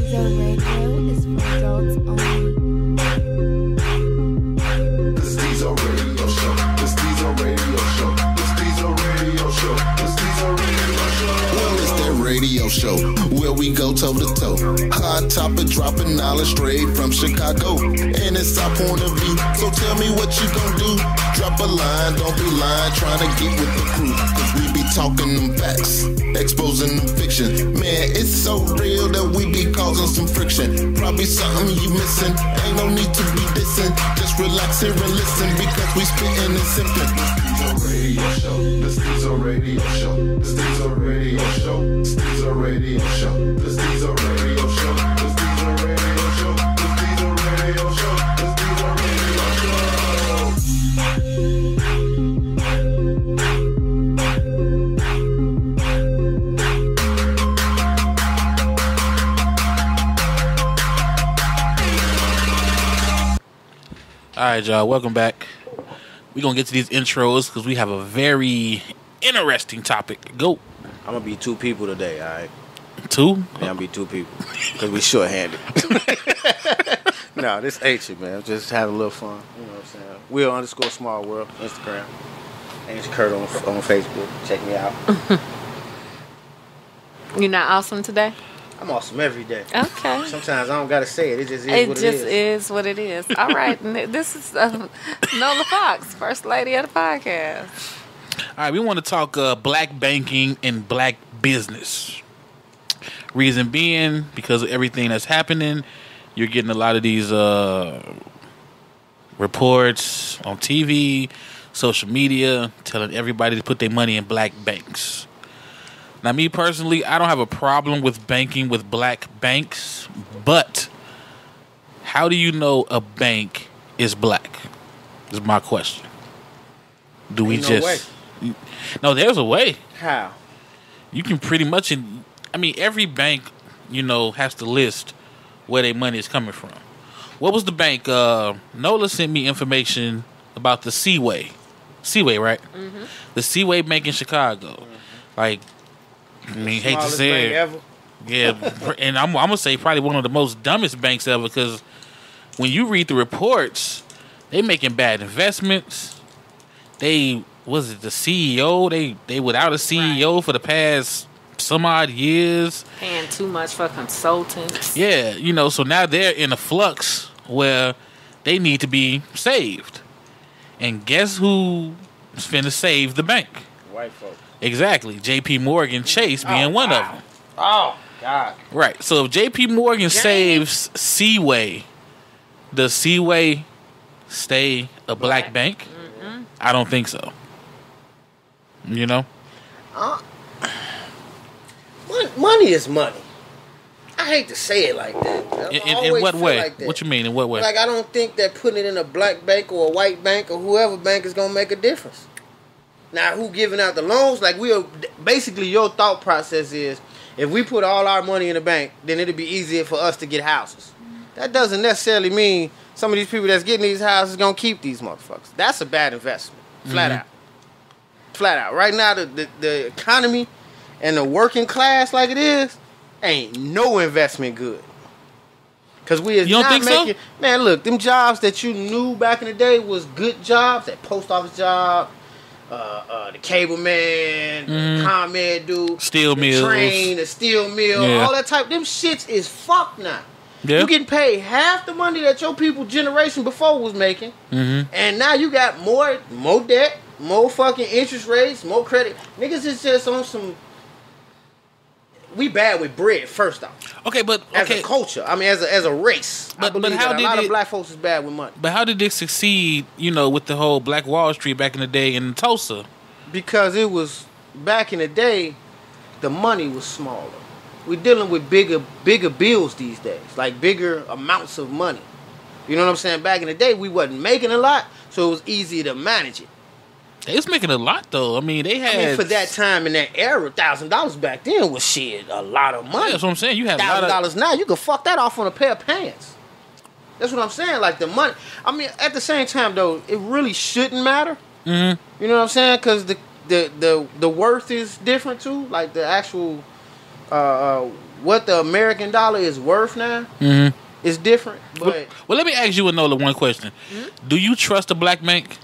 Stezo Radio is for adults only. The Stezo Radio Show. The Stezo Radio Show. The Stezo Radio Show. The Stezo Radio Show. Well, it's that radio show where we go toe to toe. Hot topic, dropping knowledge straight from Chicago, and it's our point of view. So tell me what you gon' do. Drop a line, don't be lying, trying to get with the crew. Cause we be talking them facts, exposing them fiction. Man, it's so real that we be causing some friction. Probably something you missing. Ain't no need to be dissing. Just relax here and listen because we spitting and sipping. The Stezo Radio Show. The Stezo Radio Show. The Stezo Radio Show. The Stezo Radio Show. The Stezo Radio Show. The Stezo Radio Show. The Stezo Radio Show. All right, y'all. Welcome back. We're going to get to these intros because we have a very interesting topic. Go. I'm going to be two people today, all right? Two? Yeah, I'm going to be two people because we short-handed. No, this ain't you, man. Just having a little fun. You know what I'm saying? Will_small_world, Instagram. And it's Curt on Facebook. Check me out. You're not awesome today? I'm awesome every day. Okay. Sometimes I don't got to say it. It just is It what it just is. is what it is. All right. This is Nola Fox, first lady of the podcast. All right, we want to talk black banking and black business. Reason being, because of everything that's happening, you're getting a lot of these reports on TV, social media, telling everybody to put their money in black banks. Now, me personally, I don't have a problem with banking with black banks, but how do you know a bank is black? Is my question. Do we Ain't no just... No, there's a way. How? You can pretty much... every bank, has to list where their money is coming from. What was the bank? Nola sent me information about the Seaway. Seaway, right? Mm-hmm. The Seaway Bank in Chicago. Mm-hmm. Hate to say it. Ever. Yeah, and I'm going to say probably one of the most dumbest banks ever because when you read the reports, they making bad investments. The CEO? They without a CEO for the past some odd years. Paying too much for consultants. Yeah, so now they're in a flux where they need to be saved. And guess who's finna save the bank? White folks. Exactly. J.P. Morgan Chase being one of them. Oh, God. Right. So if J.P. Morgan saves Seaway, does Seaway stay a black bank? Mm-hmm. I don't think so. Money is money. I hate to say it like that. In what way? Like what you mean? In what way? Like, I don't think that putting it in a black bank or a white bank or whoever bank is going to make a difference. Now, who giving out the loans? Like, basically, your thought process is, if we put all our money in the bank, then it'll be easier for us to get houses. That doesn't necessarily mean some of these people that's getting these houses going to keep these motherfuckers. That's a bad investment. Flat out. Flat out. Right now, the economy and the working class like it is, ain't no investment good. Because we is you don't not think making... So? Man, look, them jobs that you knew back in the day was good jobs, that post office job, the cable man, the ComEd dude, steel mills, train, the steel mill, all that type. Them shits is fucked now. Yeah. You getting paid half the money that your people generation before was making, and now you got more debt, more fucking interest rates, more credit. Niggas is just on some. We bad with bread first off. Okay, but as a culture, I mean, as a race, I believe how that a lot of black folks is bad with money. But how did it succeed? With the whole Black Wall Street back in the day in Tulsa. Because it was back in the day, the money was smaller. We're dealing with bigger bills these days, like bigger amounts of money. You know what I'm saying? Back in the day, we wasn't making a lot, so it was easy to manage it. They was making a lot though. They had for that time in that era, $1,000 back then was a lot of money. Yeah, that's what I'm saying. You had $1,000 now, you can fuck that off on a pair of pants. That's what I'm saying. Like the money. At the same time though, it really shouldn't matter. Mm-hmm. You know what I'm saying? Because the worth is different too. Like the actual what the American dollar is worth now is different. But well, let me ask you, Nola, one question. Do you trust a black bank?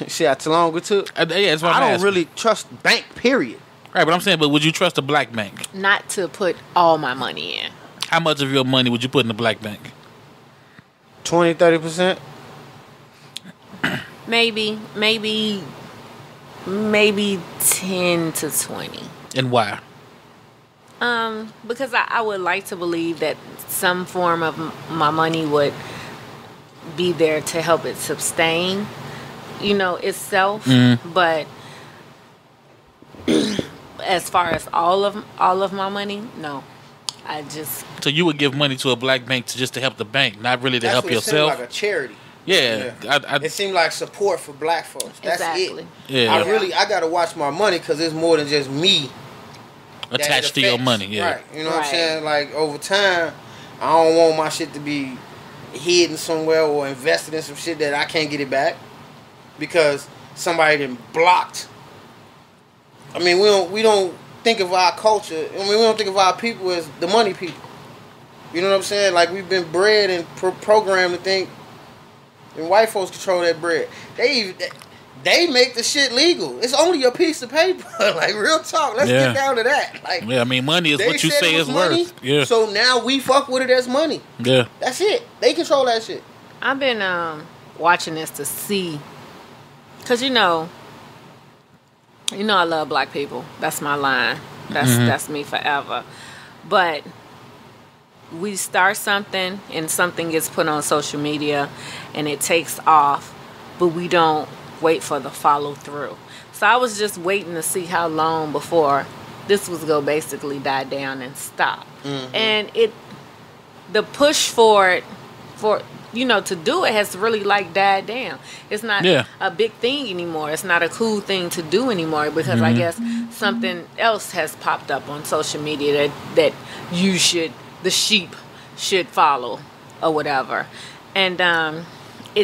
see how long it took. Yeah, that's what I I'm don't asking. really trust bank. Period. Right, but I'm saying, but would you trust a black bank? Not to put all my money in. How much of your money would you put in the black bank? 20-30%. Maybe 10 to 20. And why? Because I would like to believe that some form of my money would be there to help it sustain, itself. But as far as all of my money, no. So you would give money to a black bank to help the bank, not really to That's help what yourself? It seemed like a charity. Yeah. It seemed like support for black folks. That's Exactly. Yeah. I gotta watch my money because it's more than just me that it Attached to your affects. money, yeah. Right. You know what I'm Right. saying? Like over time, I don't want my shit to be hidden somewhere or invested in some shit that I can't get it back because somebody done blocked. I mean, we don't think of our culture. I mean, we don't think of our people as the money people. You know what I'm saying? Like we've been bred and programmed to think, and white folks control that bread. They make the shit legal. It's only a piece of paper. Like real talk. Let's get down to that. Like yeah, I mean, money is they what you said say it is was money, worth. Yeah. So now we fuck with it as money. Yeah. That's it. They control that shit. I've been watching this to see, because I love black people. That's my line. That's me forever. But we start something and something gets put on social media and it takes off, but we don't wait for the follow through. So I was just waiting to see how long before this was going to basically die down and stop. And the push for it, to do it has really like died down. It's not a big thing anymore. It's not a cool thing to do anymore because I guess something else has popped up on social media that the sheep should follow or whatever. And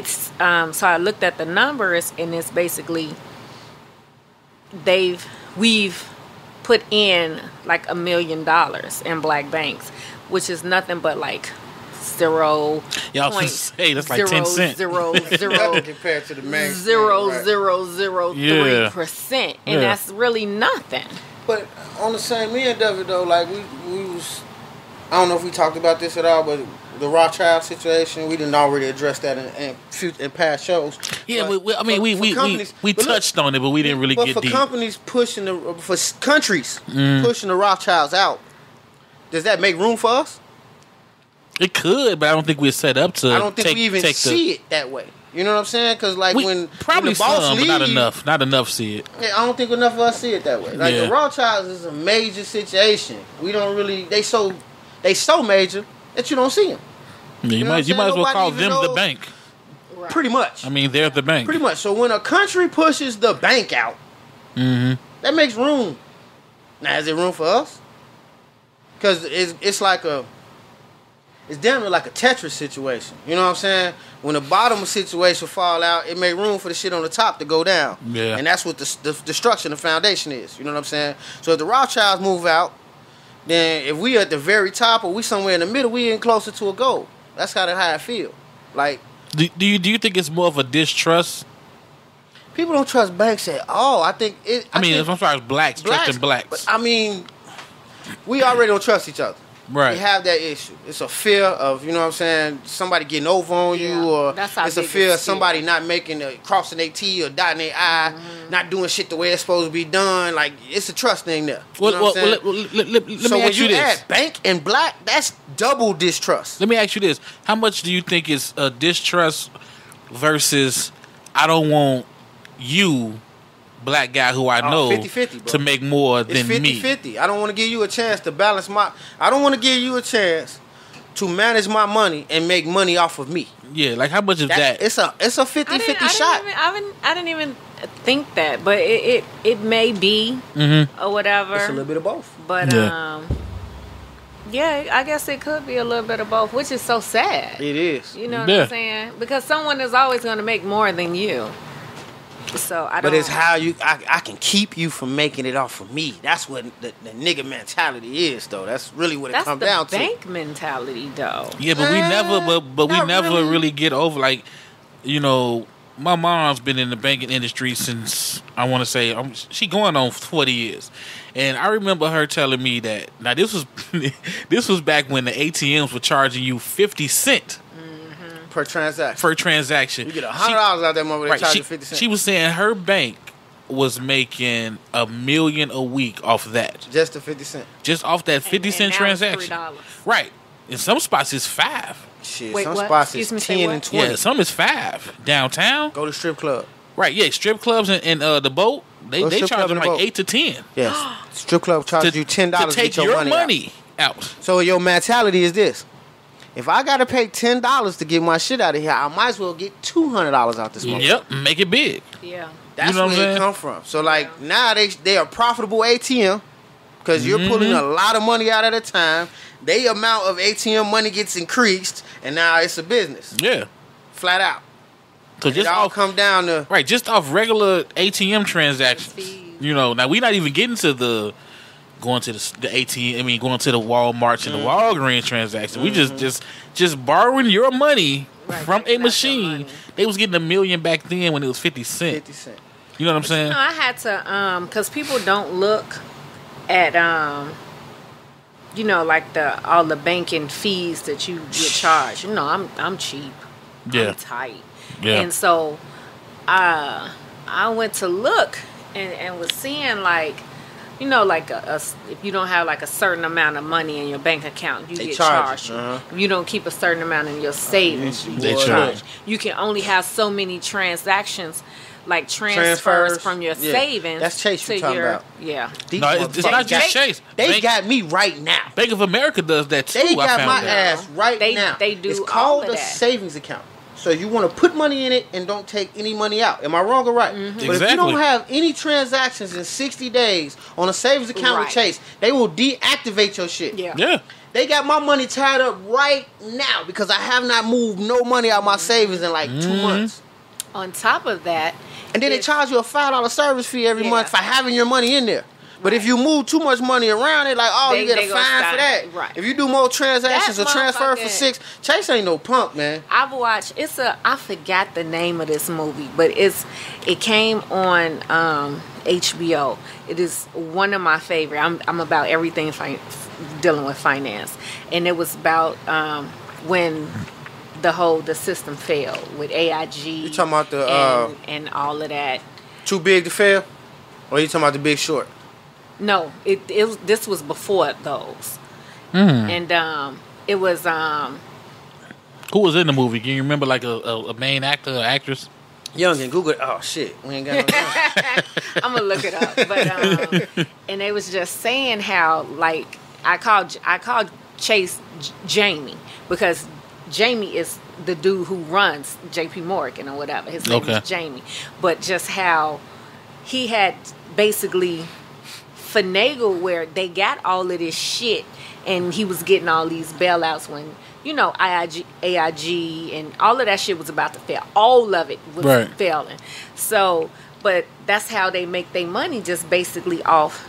so I looked at the numbers and it's basically we've put in like $1 million in black banks, which is nothing but like 0. Yeah, I was gonna say that's like 10 cents. Nothing compared to the main 0.003%, and that's really nothing. But on the same end of it though, like we was, I don't know if we talked about this at all, but the Rothschild situation, we didn't already address that in past shows. Yeah, but we touched on it, but we didn't really get deep. But for companies pushing countries pushing the Rothschilds out, does that make room for us? It could, but I don't think we're set up to. I don't think we even see it that way. You know what I'm saying? Because like when probably the boss some, leaves, but not enough see it. Yeah, I don't think enough of us see it that way. Like the Rothschilds is a major situation. We don't really. They so major that you don't see them. Yeah, you might as well call them the bank. Right. Pretty much. I mean, they're the bank. Pretty much. So when a country pushes the bank out, that makes room. Now, is there room for us? Because it's like it's damn near like a Tetris situation. You know what I'm saying? When the bottom situation fall out, it make room for the shit on the top to go down. Yeah. And that's what the destruction of foundation is. You know what I'm saying? So if the Rothschilds move out, then if we at the very top or we somewhere in the middle, we ain't closer to a goal. That's how I feel. Like, do you think it's more of a distrust? People don't trust banks at all. I think it. I mean, as far as blacks trusting blacks. But, I mean, we already don't trust each other. Right. We have that issue. It's a fear of, you know what I'm saying, somebody getting over on you, or it's a fear of somebody not crossing their T or dotting their I, not doing shit the way it's supposed to be done. Like, it's a trust thing there. You know what I'm saying? Let me ask you this. So when you add bank and black, that's double distrust. Let me ask you this. How much do you think is distrust versus I don't want you, black guy who I know, 50-50, to make more than me? It's 50-50. I don't want to give you a chance to balance I don't want to give you a chance to manage my money and make money off of me. Yeah, like how much of that? It's a 50-50 shot. I didn't even think that, but it may be or whatever. It's a little bit of both. But yeah, I guess it could be a little bit of both, which is so sad. It is. You know what I'm saying? Because someone is always going to make more than you. So I don't. But it's how I can keep you from making it off of me. That's what the nigga mentality is, though. That's really what it That's comes the down to. bank mentality, though. Yeah, but we never, but we not never really. really get over, like, you know, my mom's been in the banking industry since, I want to say, she going on 40 years. And I remember her telling me that, now this was this was back when the ATMs were charging you 50 cents Per transaction. You get $100 out that mother, they charge you 50 cents. She was saying her bank was making $1 million a week off of that. Just the 50 cents. Just off that 50-cent now transaction. $3. Right. In some spots, it's 5. Shit, Wait, some what? spots Excuse me, is say 10 what? and 20. Yeah, some is 5. Downtown. Go to strip club. Right, yeah, strip clubs and the boat, they strip charge club them and the like boat. 8 to 10 Yes. Strip club charges you $10 to to take get your money out. out. So your mentality is this. If I got to pay $10 to get my shit out of here, I might as well get $200 out this month. Yep, make it big. Yeah. That's You know what I'm where it saying? come from. So like now they are profitable ATM because you're pulling a lot of money out at a time. The amount of ATM money gets increased, and now it's a business, Yeah. flat out. So It just all off, come down to right, just off regular ATM transactions. Fees. You know, now we not even getting to the going to the ATM. I mean, going to the Walmarts and the Walgreens transaction. We just borrowing your money Right, from a taking out your machine. money. They was getting $1 million back then when it was 50 cents. 50 cents. You know what I'm saying? No, I had to because people don't look at you know, like all the banking fees that you get charged. You know, I'm cheap. Yeah. I'm tight. Yeah. And so I went to look and was seeing like, you know, like if you don't have like a certain amount of money in your bank account, you They get charge charged. you. Uh-huh. If you don't keep a certain amount in your savings, you They get charge. charged. You can only have so many transactions, like transfers Transfers. from your Yeah. savings. That's Chase to you're talking your, about. Yeah. These No, it's not motherfuckers just got- Chase. They Bank, got me right now. Bank of America does that too. They I got found my out. ass right They- now. they do It's all called of a that. savings account. So you want to put money in it and don't take any money out. Am I wrong or right? Mm-hmm. But if you Exactly. don't have any transactions in 60 days on a savings account with Right. Chase, they will deactivate your shit. Yeah. Yeah. They got my money tied up right now because I have not moved no money out of my savings in like 2 months. On top of that, And then they if- charge you a $5 service fee every Yeah. month for having your money in there. But if you move too much money around, it like, oh, They- you get they a gonna fine stop. for that. Right. If you do more transactions That or transfer for motherfucker- 6, Chase ain't no punk, man. I've watched. I forgot the name of this movie, but it came on HBO. It is one of my favorite. I'm about everything dealing with finance, and it was about when the system failed with AIG. You talking about the and all of that. Too Big to Fail? Or you talking about The Big Short? No, this was before those, and it was Who was in the movie? Can you remember like a main actor or actress? Young and Google. Oh shit, we ain't got no time. I'm gonna look it up, but and they was just saying how like I called Chase Jamie because Jamie is the dude who runs J.P. Morgan or whatever. His name Okay. is Jamie, but just how he had basically finagled where they got all of this shit, and he was getting all these bailouts when. You know, AIG and all of that shit was about to fail. All of it was Right. failing. So, but that's how they make their money, just basically off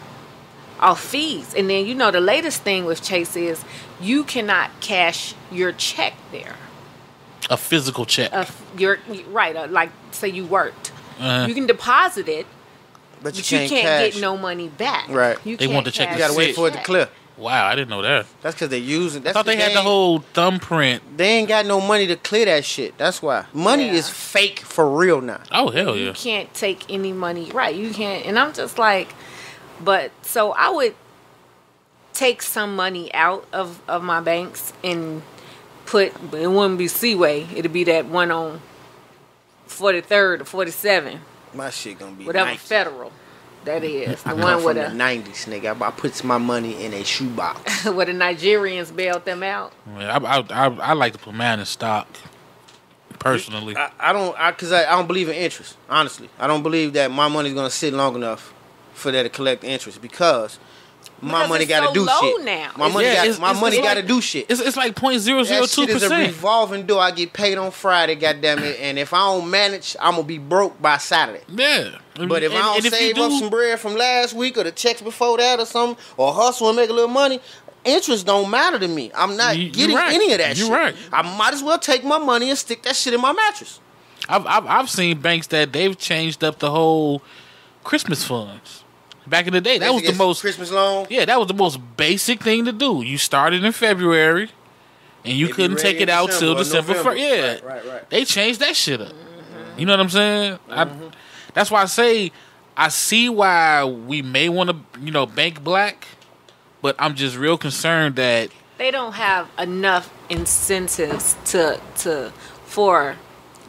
fees. And then, you know, the latest thing with Chase is you cannot cash your check there. A physical check. Like say you worked. Uh-huh. You can deposit it, But but you can't cash. get no money back. Right. You They can't want the check cash to You gotta wait sit. for it to clear. Wow, I didn't know that. That's because they using. I That's thought they had the ain't- whole thumbprint. They ain't got no money to clear that shit. That's why money Yeah. is fake for real now. Oh hell You yeah! can't take any money. Right. You can't. And I'm just like, but so I would take some money out of my banks and put, it wouldn't be Seaway. It'd be that one on 43rd or 47, My shit gonna be whatever Nike. federal that is. The I one come with from the 90s, nigga. I put my money in a shoebox. where the Nigerians bailed them out. I like to put mine in stock. Personally, I don't believe in interest. Honestly, I don't believe that my money's gonna sit long enough for that to collect interest because my Because money it's got to so do low shit. now. My money Yeah, got to like- do shit. It's like That shit is a 0.002%. revolving door. I get paid on Friday, goddammit, and if I don't manage, I'm gonna be broke by Saturday. Yeah. But if I don't and if you save up do- some bread from last week or the checks before that or something, or hustle and make a little money, interest don't matter to me. I'm not You getting right. any of that You shit. right. I might as well take my money and stick that shit in my mattress. I've seen banks that they've changed up the whole Christmas funds. Back in the day, that was the most Christmas loan. Yeah, that was the most basic thing to do. You started in February, and you It'd be couldn't ready take in it out December till or December November. 1st. Yeah, Right. They changed that shit up. You know what I'm saying? That's why I say I see why we may want to, bank black, but I'm just real concerned that They don't have enough incentives for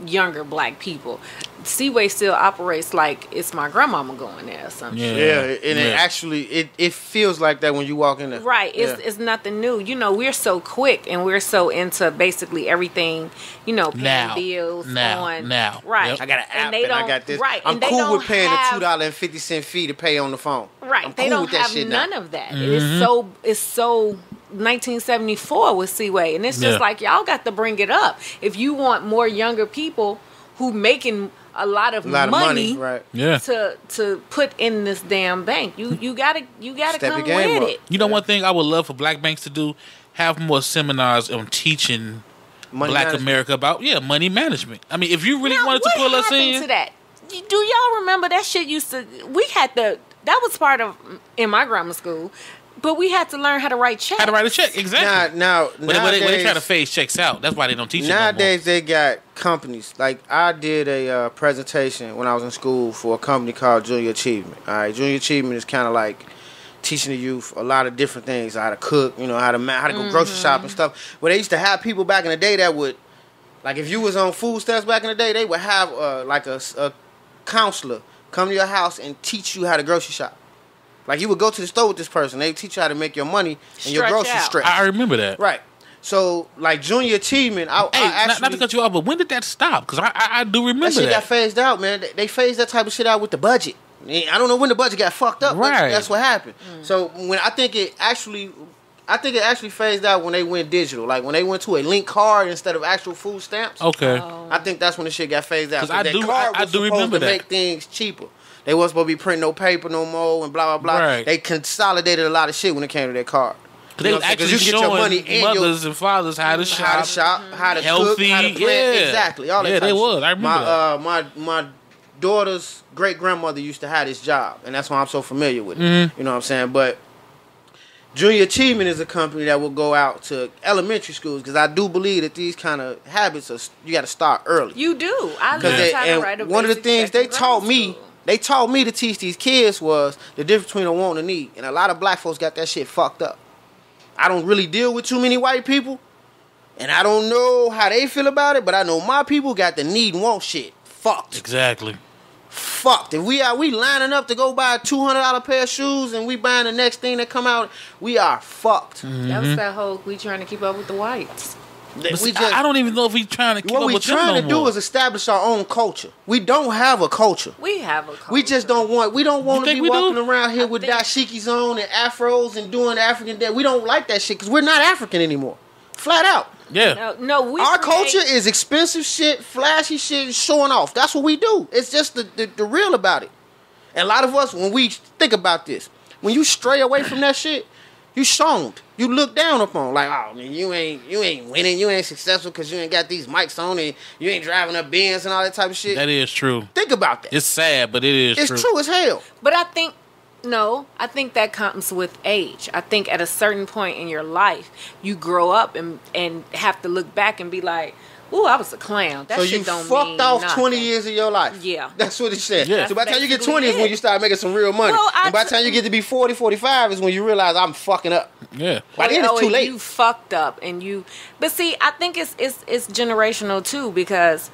younger black people. Seaway still operates like it's my grandmama going there or something. Yeah, and it actually it feels like that when you walk in there. Right, it's nothing new. We're so quick and we're so into basically everything. Paying bills now. Right. Yep. I got an app and they and I don't, got this. Right, I'm and they cool don't with paying have, the $2.50 fee to pay on the phone. Right, I'm they cool don't with that have shit none now. of that. It's so 1974 with Seaway, and it's just like y'all got to bring it up if you want more younger people who making a lot of money, right? Yeah. to put in this damn bank. You gotta Step come your game with up. it. One thing I would love for black banks to do, have more seminars on teaching Money black management. America about money management. I mean, if you really Now, wanted to pull us what happened in, to that? Do y'all remember that shit used to? We had that was part of in my grammar school, but we had to learn how to write checks. how to write a check exactly. Now, But they nowadays, try to phase checks out. That's why they don't teach it no more. nowadays they got companies. Like I did a presentation when I was in school for a company called Junior Achievement. All right, Junior Achievement is kind of like teaching the youth a lot of different things, how to cook, how to go grocery shop and stuff. Where they used to have people back in the day that would, like if you was on food stamps back in the day, they would have like a counselor come to your house and teach you how to grocery shop. Like you would go to the store with this person, they teach you how to make your money and your Stretch groceries out. stretch. I remember that. Right. So like Junior Achievement, I Hey, actually not to cut you off, but when did that stop? Because I do remember that shit that. got phased out, man. They phased that type of shit out with the budget. I don't know when the budget got fucked up, but Right. that's what happened. So when I think it actually phased out when they went digital, like when they went to a link card instead of actual food stamps. Okay. I think that's when the shit got phased out. 'Cause I that do- card I was do supposed remember to that. make things cheaper. They wasn't supposed to be printing no paper no more and blah blah blah. Right. They consolidated a lot of shit when it came to that card. Because they was actually you can get your showing money and your mothers and fathers how to shop. how to shop, how to Healthy, cook, how to plan. yeah. Exactly. All that Yeah, type they of was. shit. I remember my daughter's great grandmother used to have this job, and that's why I'm so familiar with it. You know what I'm saying? But Junior Achievement is a company that will go out to elementary schools because I do believe that these kind of habits you got to start early. You do. I Because learned how to write a one of the basic things check they in taught grammar me, school. they taught me to teach these kids was the difference between a want and a need. And a lot of black folks got that shit fucked up. I don't really deal with too many white people, and I don't know how they feel about it, but I know my people got the need and want shit fucked. Exactly. Fucked. If we lining up to go buy a $200 pair of shoes and we buying the next thing that come out, we are fucked. That was that whole we trying to keep up with the whites. But see, I don't even know if we trying to keep what up we with them trying no to do more. is establish our own culture. We don't have a culture. We have a culture. We just don't want. We don't want to think be we walking do? around here I with think- dashikis on and afros and doing African dance. We don't like that shit because we're not African anymore. Flat out. Yeah. No, we Our create- culture is expensive shit, flashy shit, showing off. That's what we do. It's just the real about it. And a lot of us, when we think about this, when you stray away from that shit, you shunned. You look down upon. Like, oh man, you ain't winning, you ain't successful because you ain't got these mics on and you ain't driving up Benz and all that type of shit. That is true. Think about that. It's sad, but it is It's true as hell. But I think that comes with age. I think at a certain point in your life, you grow up and have to look back and be like, "Ooh, I was a clown." That So shit you don't fucked mean off nothing. 20 years of your life. Yeah. That's what it said. Yeah. So by the time you get Basically 20 is when it. you start making some real money. Well, and by the time you get to be 40, 45 is when you realize I'm fucking up. Yeah. By then it's too late. You fucked up, but see, I think it's generational too because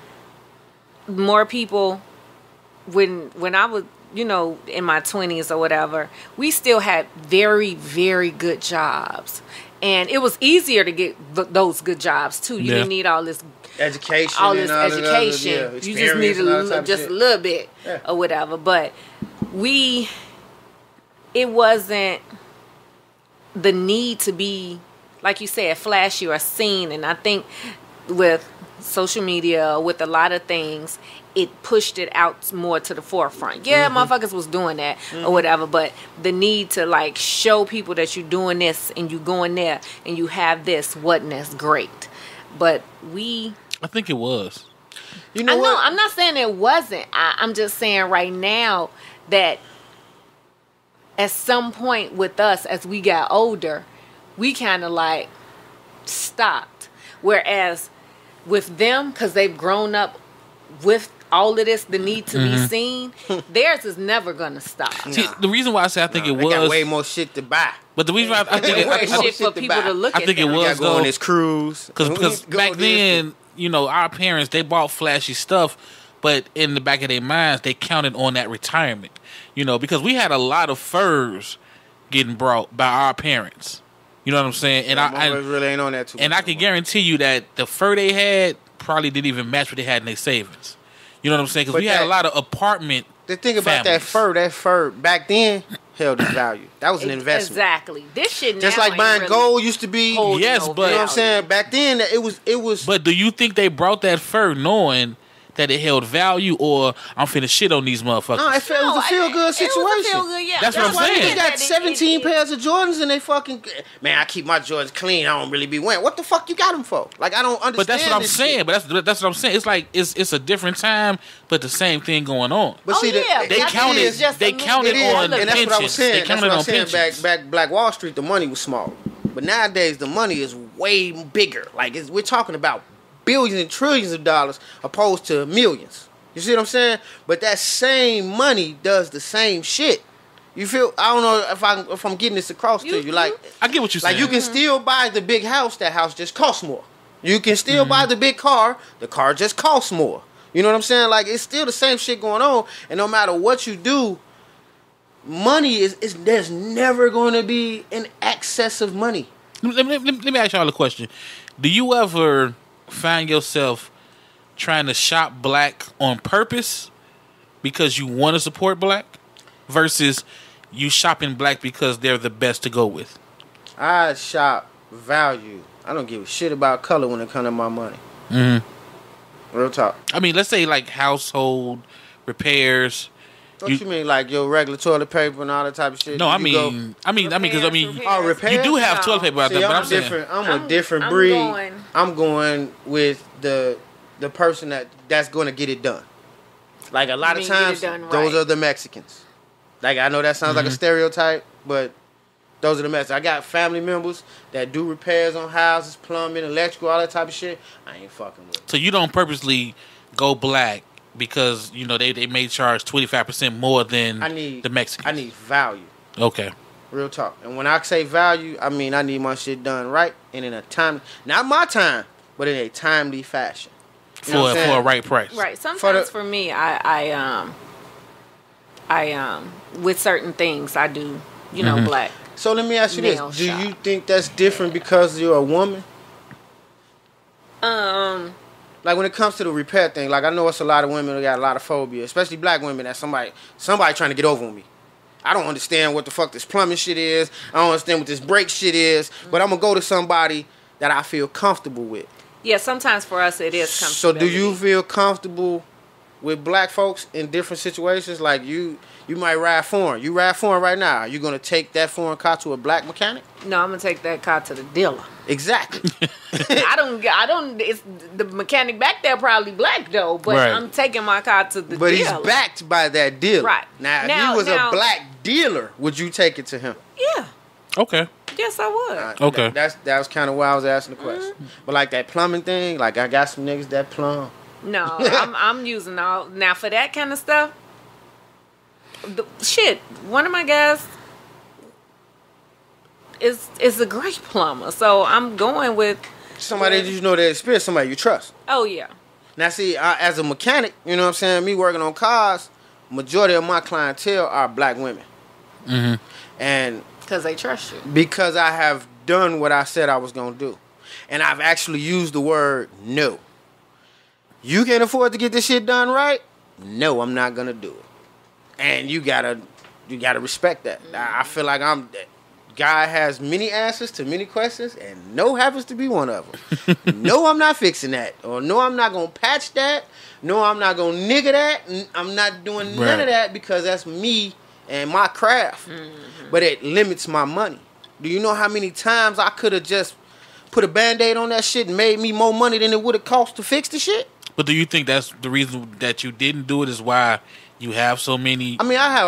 more people when I was in my 20s or whatever, we still had very, very good jobs. And it was easier to get those good jobs too. You Yeah. didn't need all this Education. all this and all that education. other, You just experience need and all that type of just a shit. little bit Yeah. or whatever. But it wasn't the need to be, like you said, flashy or seen. And I think with social media, with a lot of things, it pushed it out more to the forefront. Yeah, motherfuckers was doing that or whatever, but the need to like show people that you're doing this and you going there and you have this wasn't as great. But I think it was. You know what? I'm not saying it wasn't. I'm just saying right now that at some point with us, as we got older, we kind of like stopped. Whereas with them, because they've grown up with all of this, the need to be seen, theirs is never going to stop. See, the reason why I say I think it They was got way more shit to buy. but the reason why I think More it, shit for people to look I at think it them. was Got to go on though this cruise. because back then, our parents, they bought flashy stuff, but in the back of their minds, they counted on that retirement. Because we had a lot of furs getting brought by our parents. You know what I'm saying? And I really ain't on that too. and I can guarantee you that the fur they had probably didn't even match what they had in their savings. You know what I'm saying? Because But we had that- a lot of apartment. The thing about families. that fur back then held its value. That was an investment. Exactly. This shit Just now like ain't buying really gold used to be. holding Yes, no but- You know what I'm value. saying? Back then, it was. But do you think they brought that fur knowing that it held value, or I'm finna shit on these motherfuckers? No, it was a feel good situation. It was a feel good, yeah. That's what I'm Why saying. they got 17 pairs of Jordans and they fucking man. I keep my Jordans clean. I don't really be wearing. What the fuck you got them for? Like I don't understand. But that's what I'm this saying. shit. But that's what I'm saying. It's like it's a different time, but the same thing going on. But Oh, see, yeah, They but counted. it's just They a counted little on bit and that's what I was pensions. saying. They That's counted what I on was saying. pensions. Back Black Wall Street, the money was small, but nowadays the money is way bigger. Like we're talking about billions and trillions of dollars opposed to millions. You see what I'm saying? But that same money does the same shit. You feel? I don't know if I'm getting this across to you. Like I get what you're saying. you can still buy the big house. That house just costs more. You can still buy the big car. The car just costs more. You know what I'm saying? Like it's still the same shit going on. And no matter what you do, money is there's never going to be an excess of money. Let me ask y'all a question. Do you ever find yourself trying to shop black on purpose because you want to support black versus you shopping black because they're the best to go with? I shop value. I don't give a shit about color when it comes to my money. Real talk. I mean, let's say like household repairs. What you mean, like your regular toilet paper and all that type of shit? No, I You mean, go- because Oh, repair? you do have No. toilet paper out there, See, but I'm I'm saying different. I'm a I'm- different I'm breed. going- I'm going with the person that's going to get it done. Like a lot You of mean get it times, done those right. are the Mexicans. Like I know that sounds like a stereotype, but those are the Mexicans. I got family members that do repairs on houses, plumbing, electrical, all that type of shit. I ain't fucking with. so you don't purposely go black because they may charge 25% more than the Mexicans. I need value. Okay. Real talk. And when I say value, I mean I need my shit done right and in a time, not my time, but in a timely fashion. You know what I'm For saying? a right price. Right. Sometimes for me, I with certain things I do, black. So let me ask you this: Nail do shop. you think that's different because you're a woman? Like when it comes to the repair thing, like I know it's a lot of women who got a lot of phobia, especially black women. That somebody trying to get over on me. I don't understand what the fuck this plumbing shit is. I don't understand what this brake shit is. But I'm gonna go to somebody that I feel comfortable with. Yeah, sometimes for us it is So do you comfortability. feel comfortable with black folks in different situations? Like you might ride foreign. You ride foreign right now. Are you gonna take that foreign car to a black mechanic? No, I'm gonna take that car to the dealer. Exactly. I don't. It's the mechanic back there probably black though, but Right. I'm taking my car to the But dealer. he's backed by that dealer. Right. Now, if Now- he was now- a black dealer, would you take it to him? Yeah. Okay. Yes, I would. Okay. That was kind of why I was asking the question. But like that plumbing thing, like I got some niggas that plumb. No, I'm using all now for that kind of stuff. One of my guys is a great plumber, so I'm going with Somebody that you know that experience, somebody you trust. Oh yeah, Now see, as a mechanic, you know what I'm saying, me working on cars, majority of my clientele are black women. And because they trust you. because I have done what I said I was going to do. And I've actually used the word no. You can't afford to get this shit done right? No, I'm not going to do it. And you gotta respect that. I feel like God has many answers to many questions, and no happens to be one of them. No, I'm not fixing that. Or no, I'm not going to patch that. No, I'm not going to nigga that. I'm not doing none of that because that's me and my craft. But it limits my money. Do you know how many times I could have just put a Band-Aid on that shit and made me more money than it would have cost to fix the shit? But do you think that's the reason that you didn't do it is why you have so many? I mean, I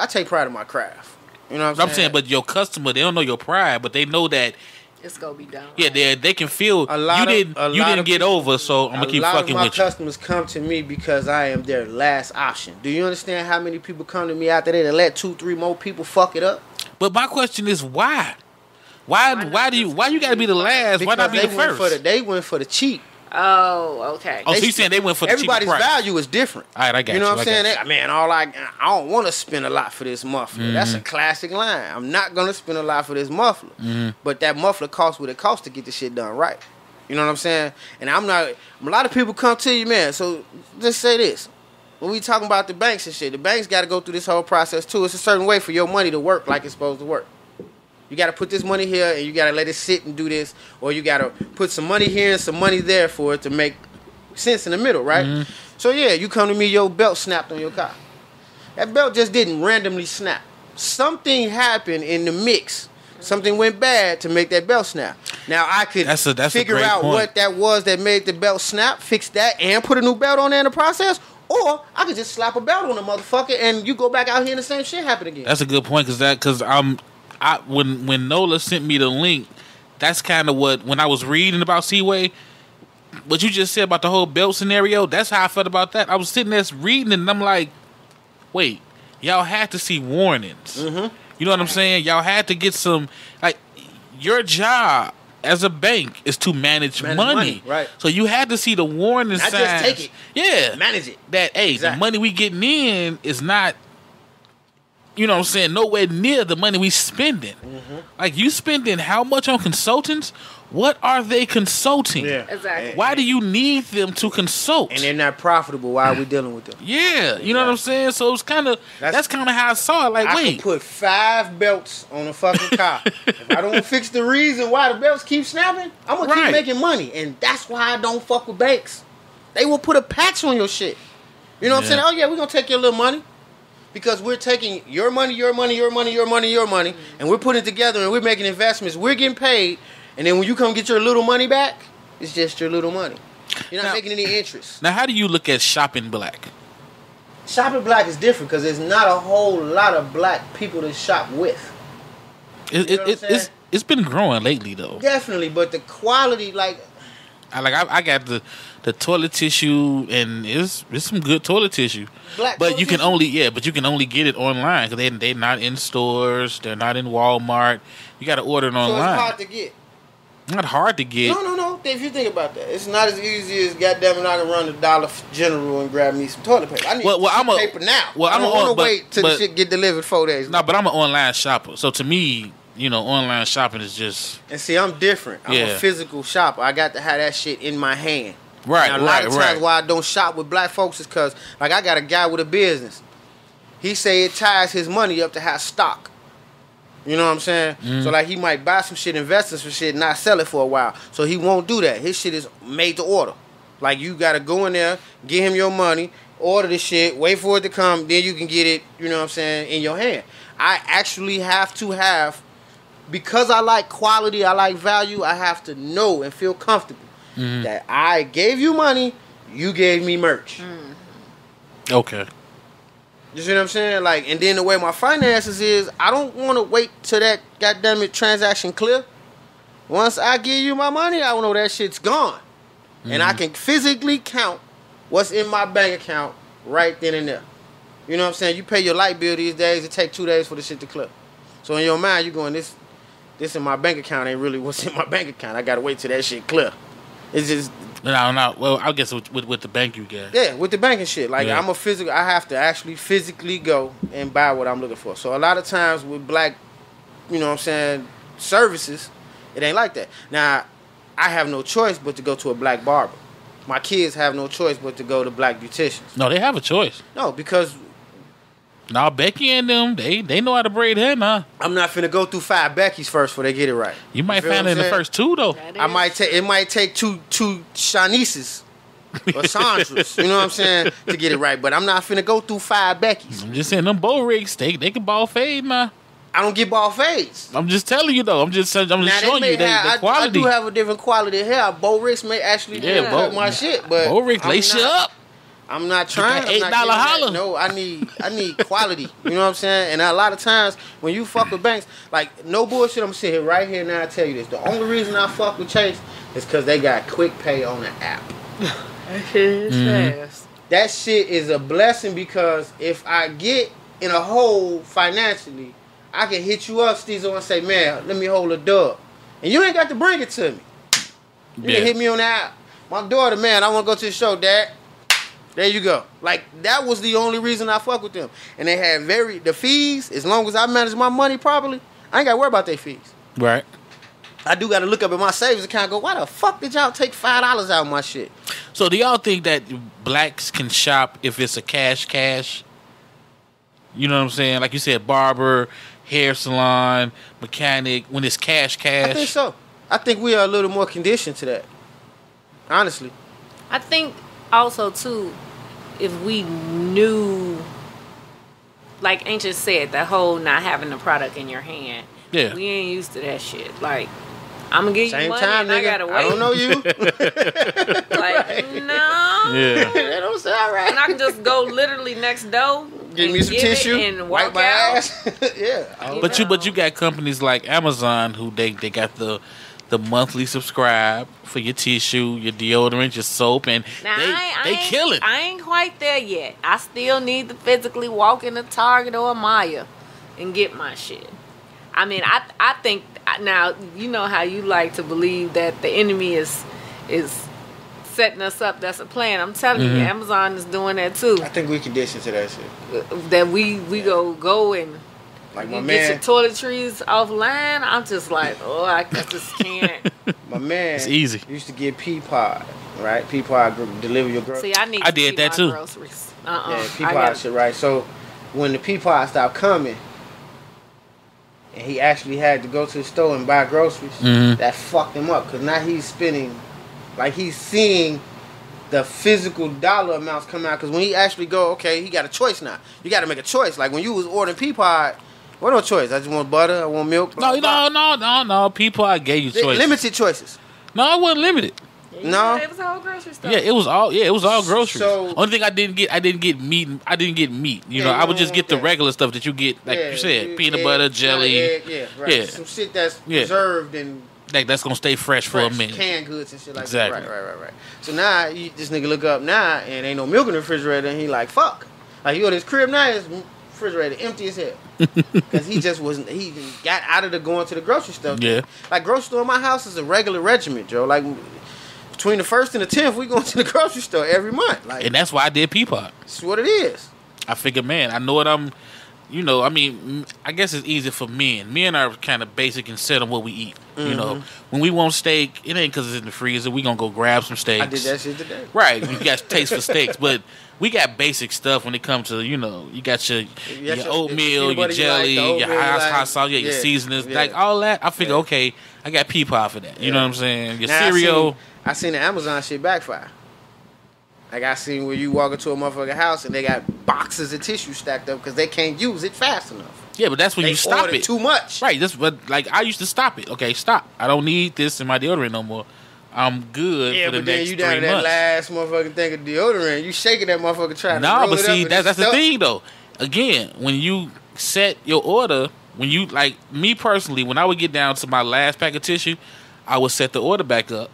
take pride in my craft. You know what I'm saying? But your customer, they don't know your pride, but they know that it's gonna be done. Yeah, they can feel you didn't get over, so I'm gonna keep fucking with you. A lot of my customers come to me because I am their last option. Do you understand how many people come to me after they let 2-3 more people fuck it up? But my question is why? Why you gotta be the last? Because why not be the first? They went for the cheap. Oh, okay. Oh, so you saying they went for the cheap price? Everybody's value is different. All right, I got you. You know what I'm saying? I don't want to spend a lot for this muffler. That's a classic line. I'm not gonna spend a lot for this muffler, but that muffler costs what it costs to get the shit done right. You know what I'm saying? And I'm not. A lot of people come to you, man. So just say this: when we talking about the banks and shit, the banks got to go through this whole process too. It's a certain way for your money to work like it's supposed to work. You got to put this money here, and you got to let it sit and do this, or you got to put some money here and some money there for it to make sense in the middle, right? So, yeah, you come to me, your belt snapped on your car. That belt just didn't randomly snap. Something happened in the mix. Something went bad to make that belt snap. Now, I could figure out what that was that made the belt snap, fix that, and put a new belt on there in the process, or I could just slap a belt on the motherfucker, and you go back out here and the same shit happen again. That's a good point, when Nola sent me the link, that's kind of when I was reading about Seaway, what you just said about the whole belt scenario, that's how I felt about that. I was sitting there reading it, and I'm like, wait, y'all had to see warnings. You know what I'm saying? Y'all had to get some, like, your job as a bank is to manage money. Right. So you had to see the warning signs. Not just take it. Yeah. Manage it. That, hey, the money we getting in is not, you know what I'm saying, nowhere near the money we spending. Like, you spending how much on consultants? What are they consulting? Yeah. Exactly. Why do you need them to consult? And they're not profitable. Why are we dealing with them? Yeah, you know what I'm saying? So it's kind of, that's kind of how I saw it. Like, I can put 5 belts on a fucking car. If I don't fix the reason why the belts keep snapping, I'm going to keep making money. And that's why I don't fuck with banks. They will put a patch on your shit. You know what I'm saying? Oh, yeah, we're going to take your little money. Because we're taking your money, your money, your money, your money, your money, and we're putting it together and we're making investments. We're getting paid, and then when you come get your little money back, it's just your little money. You're not making any interest. Now, how do you look at shopping black? Shopping black is different because there's not a whole lot of black people to shop with. It's been growing lately, though. Definitely, but the quality, I got the toilet tissue, and it's some good toilet tissue. But you can only get it online because they're not in stores. They're not in Walmart. You got to order it online. So it's hard to get. Not hard to get. No. If you think about that, it's not as easy as goddamn it. I can run to Dollar General and grab me some toilet paper. I need paper now. Well, I don't want to wait till the shit get delivered 4 days. No, but I'm an online shopper. So to me, online shopping is just. And see, I'm different. I'm a physical shopper. I got to have that shit in my hand. Right, now, a lot of times why I don't shop with black folks is because, like, I got a guy with a business. He say it ties his money up to have stock. You know what I'm saying? So, like, he might buy some shit, invest in some shit, and not sell it for a while. So he won't do that. His shit is made to order. Like, you got to go in there, give him your money, order the shit, wait for it to come, then you can get it, you know what I'm saying, in your hand. I actually have to have, because I like quality, I like value, I have to know and feel comfortable that I gave you money, you gave me merch. Okay. You see what I'm saying? Like, and then the way my finances is, I don't want to wait till that goddamn it transaction clear. Once I give you my money, I know that shit's gone. And I can physically count what's in my bank account right then and there. You know what I'm saying? You pay your light bill these days, it take 2 days for the shit to clear. So in your mind, you're going, this in my bank account ain't really what's in my bank account. I got to wait till that shit clear. It's just... No. Well, I guess with the bank you get. Yeah, with the bank and shit. Like, I have to actually physically go and buy what I'm looking for. So a lot of times with black, you know what I'm saying, services, it ain't like that. Now, I have no choice but to go to a black barber. My kids have no choice but to go to black beauticians. No, they have a choice. No, because Now Becky and them, they know how to braid hair now. I'm not finna go through 5 Beckys first before they get it right. You might feel find what it in I'm the saying? first 2 though. It might take two Shanices or Sandras, you know what I'm saying, to get it right. But I'm not finna go through 5 Beckys. I'm just saying them bow rigs, they can ball fade now. I don't get ball fades. I'm just telling you though. I'm just showing you the quality. I do have a different quality of hair. Bow rigs may actually cut my shit, but bow rigs lace you up. I'm not trying. $8 holler. No, I need quality. You know what I'm saying? And a lot of times when you fuck with banks, like no bullshit, I'm sitting here right here now. I tell you this: the only reason I fuck with Chase is because they got quick pay on the app. That shit is fast. That shit is a blessing because if I get in a hole financially, I can hit you up, Stezo, and say, man, let me hold a dub, and you ain't got to bring it to me. You can hit me on the app. My daughter, man, I want to go to the show, Dad. There you go. Like, that was the only reason I fuck with them. And they had the fees, as long as I manage my money properly, I ain't got to worry about their fees. Right. I do got to look up at my savings account and go, why the fuck did y'all take $5 out of my shit? So do y'all think that blacks can shop if it's a cash? You know what I'm saying? Like you said, barber, hair salon, mechanic, when it's cash. I think so. I think we are a little more conditioned to that. Honestly. I think also, too, if we knew, like Ancient said, that whole not having the product in your hand. Yeah. We ain't used to that shit. Like, I'm going to give Same you money time, and nigga. I got to wait. I don't know you. Like, no. Yeah. That don't sound right. And I can just go literally next door. Give me some tissue and wipe walk my out. ass. Yeah. But you got companies like Amazon who they got the monthly subscribe for your tissue, your deodorant, your soap, and Now, they kill it. I ain't quite there yet. I still need to physically walk into Target or Maya and get my shit. I mean, I think now, you know how you like to believe that the enemy is setting us up. That's a plan. I'm telling you, Amazon is doing that too. I think we conditioned to that shit. That we go and Like my you man, get your toiletries offline. I'm just like, oh, I just can't. my man, It's easy. used to get Peapod, right? Peapod deliver your groceries. See, I need. I to did see that my too. Groceries. Yeah, I Peapod gotta- shit, right? So when the Peapod stopped coming, and he actually had to go to the store and buy groceries, that fucked him up because now he's spending, like he's seeing the physical dollar amounts come out. Because when he actually go, okay, he got a choice now. You got to make a choice. Like when you was ordering Peapod, what no choice? I just want butter. I want milk. Blah, blah, blah. No. People, I gave you choices. Limited choices. No, it wasn't limited. No. It was a whole grocery store. Yeah, it was all groceries. So- Only thing I didn't get meat. I didn't get meat. You know, Yeah, I would you just don't get the want that. regular stuff that you get, like you said, peanut egg, butter, jelly. egg, yeah, right. Yeah. Some shit that's Yeah. preserved and That's gonna stay fresh for a fresh, minute. canned goods and shit like Exactly. that. Right. So now this nigga look up now and ain't no milk in the refrigerator and he like fuck. Like he go to his crib now, his refrigerator empty as hell. Cause he just wasn't. He got out of the going to the grocery store. Yeah. Like grocery store in my house is a regular regiment, Joe. Like between the 1st and the 10th, we going to the grocery store every month. Like And that's why I did Peapod. that's what it is. I figured, man, I know what I'm. You know, I mean, I guess it's easy for men. Men are kind of basic and set on what we eat. You know, when we want steak, it ain't because it's in the freezer. We gonna go grab some steaks. I did that shit today. Right, you got taste for steaks, but we got basic stuff when it comes to, you know, you got your oatmeal, peanut butter your you jelly, like, the your oatmeal you hot like. sauce, your Yeah, seasonings, yeah. like all that. I figure, Yeah. okay, I got Peapod for that. You know what I'm saying? Your Now, cereal. I seen the Amazon shit backfire. Like I seen where you walk into a motherfucking house and they got boxes of tissue stacked up because they can't use it fast enough. Yeah, but that's when They you stop ordered it. too much. Right, but like I used to stop it. Okay, stop. I don't need this in my deodorant no more. I'm good Yeah, for the but then next you 3 down to that months. last motherfucking thing of deodorant. You shaking that motherfucker trying to No, roll but it see, up that's the stuff. thing though. Again, when you set your order, when you like me personally, when I would get down to my last pack of tissue, I would set the order back up,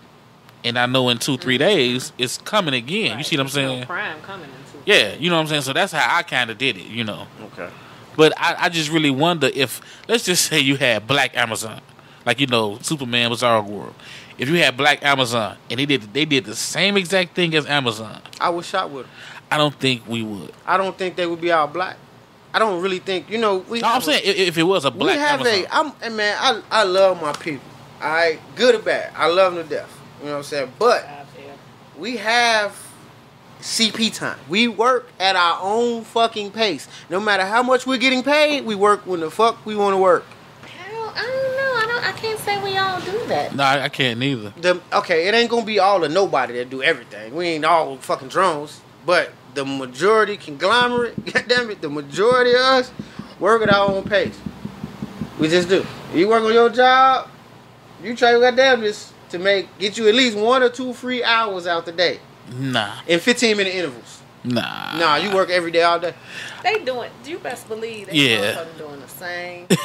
and I know in 2-3 days it's coming again. Right. You see what I'm saying? No Prime coming into. Yeah, you know what I'm saying. So that's how I kind of did it. You know. Okay. But I just really wonder if, let's just say you had Black Amazon, like you know Superman was our world. If you had Black Amazon and they did the same exact thing as Amazon, I would shop with them. I don't think we would. I don't think they would be all black. I don't really think, we No, I'm have saying if it was a Black we have Amazon. and man, I love my people. All right, good or bad. I love them to death. You know what I'm saying? But we have CP time. We work at our own fucking pace. No matter how much we're getting paid, we work when the fuck we want to work. I don't know. I can't say we all do that. No, I can't neither. Okay, it ain't gonna be all or nobody that do everything. We ain't all fucking drones. But the majority conglomerate, goddamn it, the majority of us work at our own pace. We just do. You work on your job, you try your goddamn this to get you at least 1 or 2 free hours out the day. Nah. In 15-minute intervals. Nah, you work every day, all day. They doing. You best believe they doing the same thing.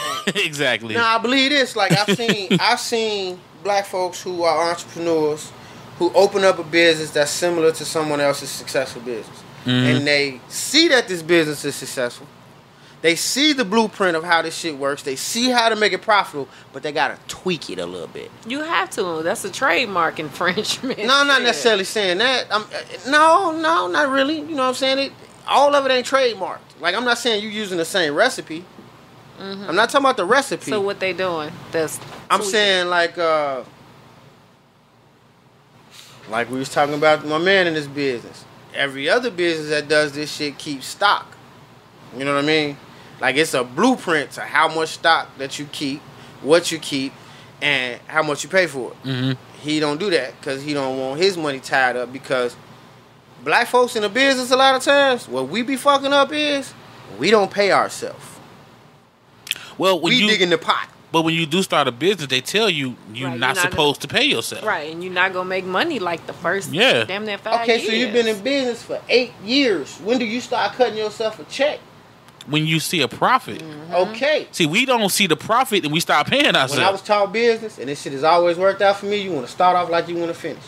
Exactly. Nah, I believe this. Like I've seen black folks who are entrepreneurs who open up a business that's similar to someone else's successful business, and they see that this business is successful. They see the blueprint of how this shit works. They see how to make it profitable, but they gotta tweak it a little bit. You have to. That's a trademark infringement. No, I'm not necessarily saying that. No, not really. You know what I'm saying? All of it ain't trademarked. Like, I'm not saying you using the same recipe. I'm not talking about the recipe. So what they doing? I'm saying like we was talking about my man in this business. Every other business that does this shit keeps stock. You know what I mean? Like, it's a blueprint to how much stock that you keep, what you keep, and how much you pay for it. He don't do that because he don't want his money tied up, because black folks in the business a lot of times, what we be fucking up is we don't pay ourselves. Well, we dig in the pot. But when you do start a business, they tell you you're not supposed to pay yourself. Right, and you're not going to make money like the first damn near 5 years. Okay, so you've been in business for 8 years. When do you start cutting yourself a check? When you see a profit. Okay. See, we don't see the profit and we start paying ourselves. When I was taught business, and this shit has always worked out for me, you want to start off like you want to finish.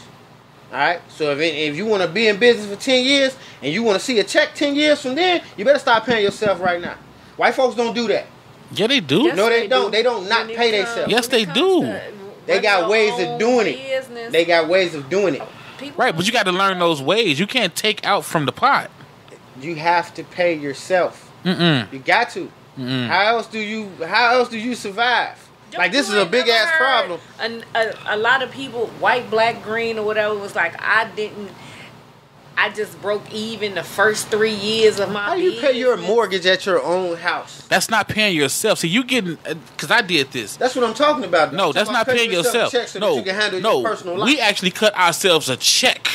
All right? So if you want to be in business for 10 years and you want to see a check 10 years from then, you better start paying yourself right now. White folks don't do that. Yeah, they do. Yes, no, they don't. They don't not pay themselves. Yes, they do. They got ways of doing it. They got ways of doing it. Right, but you got to learn those ways. You can't take out from the pot. You have to pay yourself. You got to. How else do you survive? Like, this is a big ass problem. A lot of people, white, black, green, or whatever, was like, I just broke even the first 3 years of my business. How do you pay your mortgage at your own house? That's not paying yourself. See, you getting, because I did this. That's what I'm talking about. No, that's not paying yourself. So you can handle your personal life. We actually cut ourselves a check.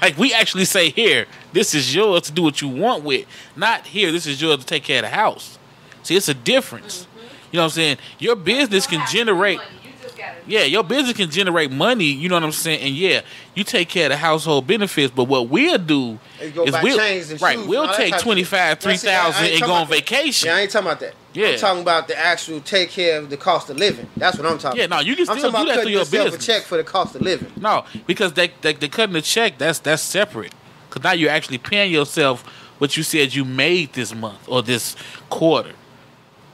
Like, we actually say, here, this is yours to do what you want with. Not, here, this is yours to take care of the house. See, it's a difference. You know what I'm saying? Your business can generate... Yeah, your business can generate money, you know what I'm saying? And yeah, you take care of the household benefits, but what we'll do is we'll take $25,000, $3,000 and go on vacation. Yeah, I ain't talking about that. Yeah. I'm talking about the actual take care of the cost of living. That's what I'm talking about. Yeah, no, you can still do that through your business. A check for the cost of living. No, because they cutting the check, that's separate. Because now you're actually paying yourself what you said you made this month or this quarter.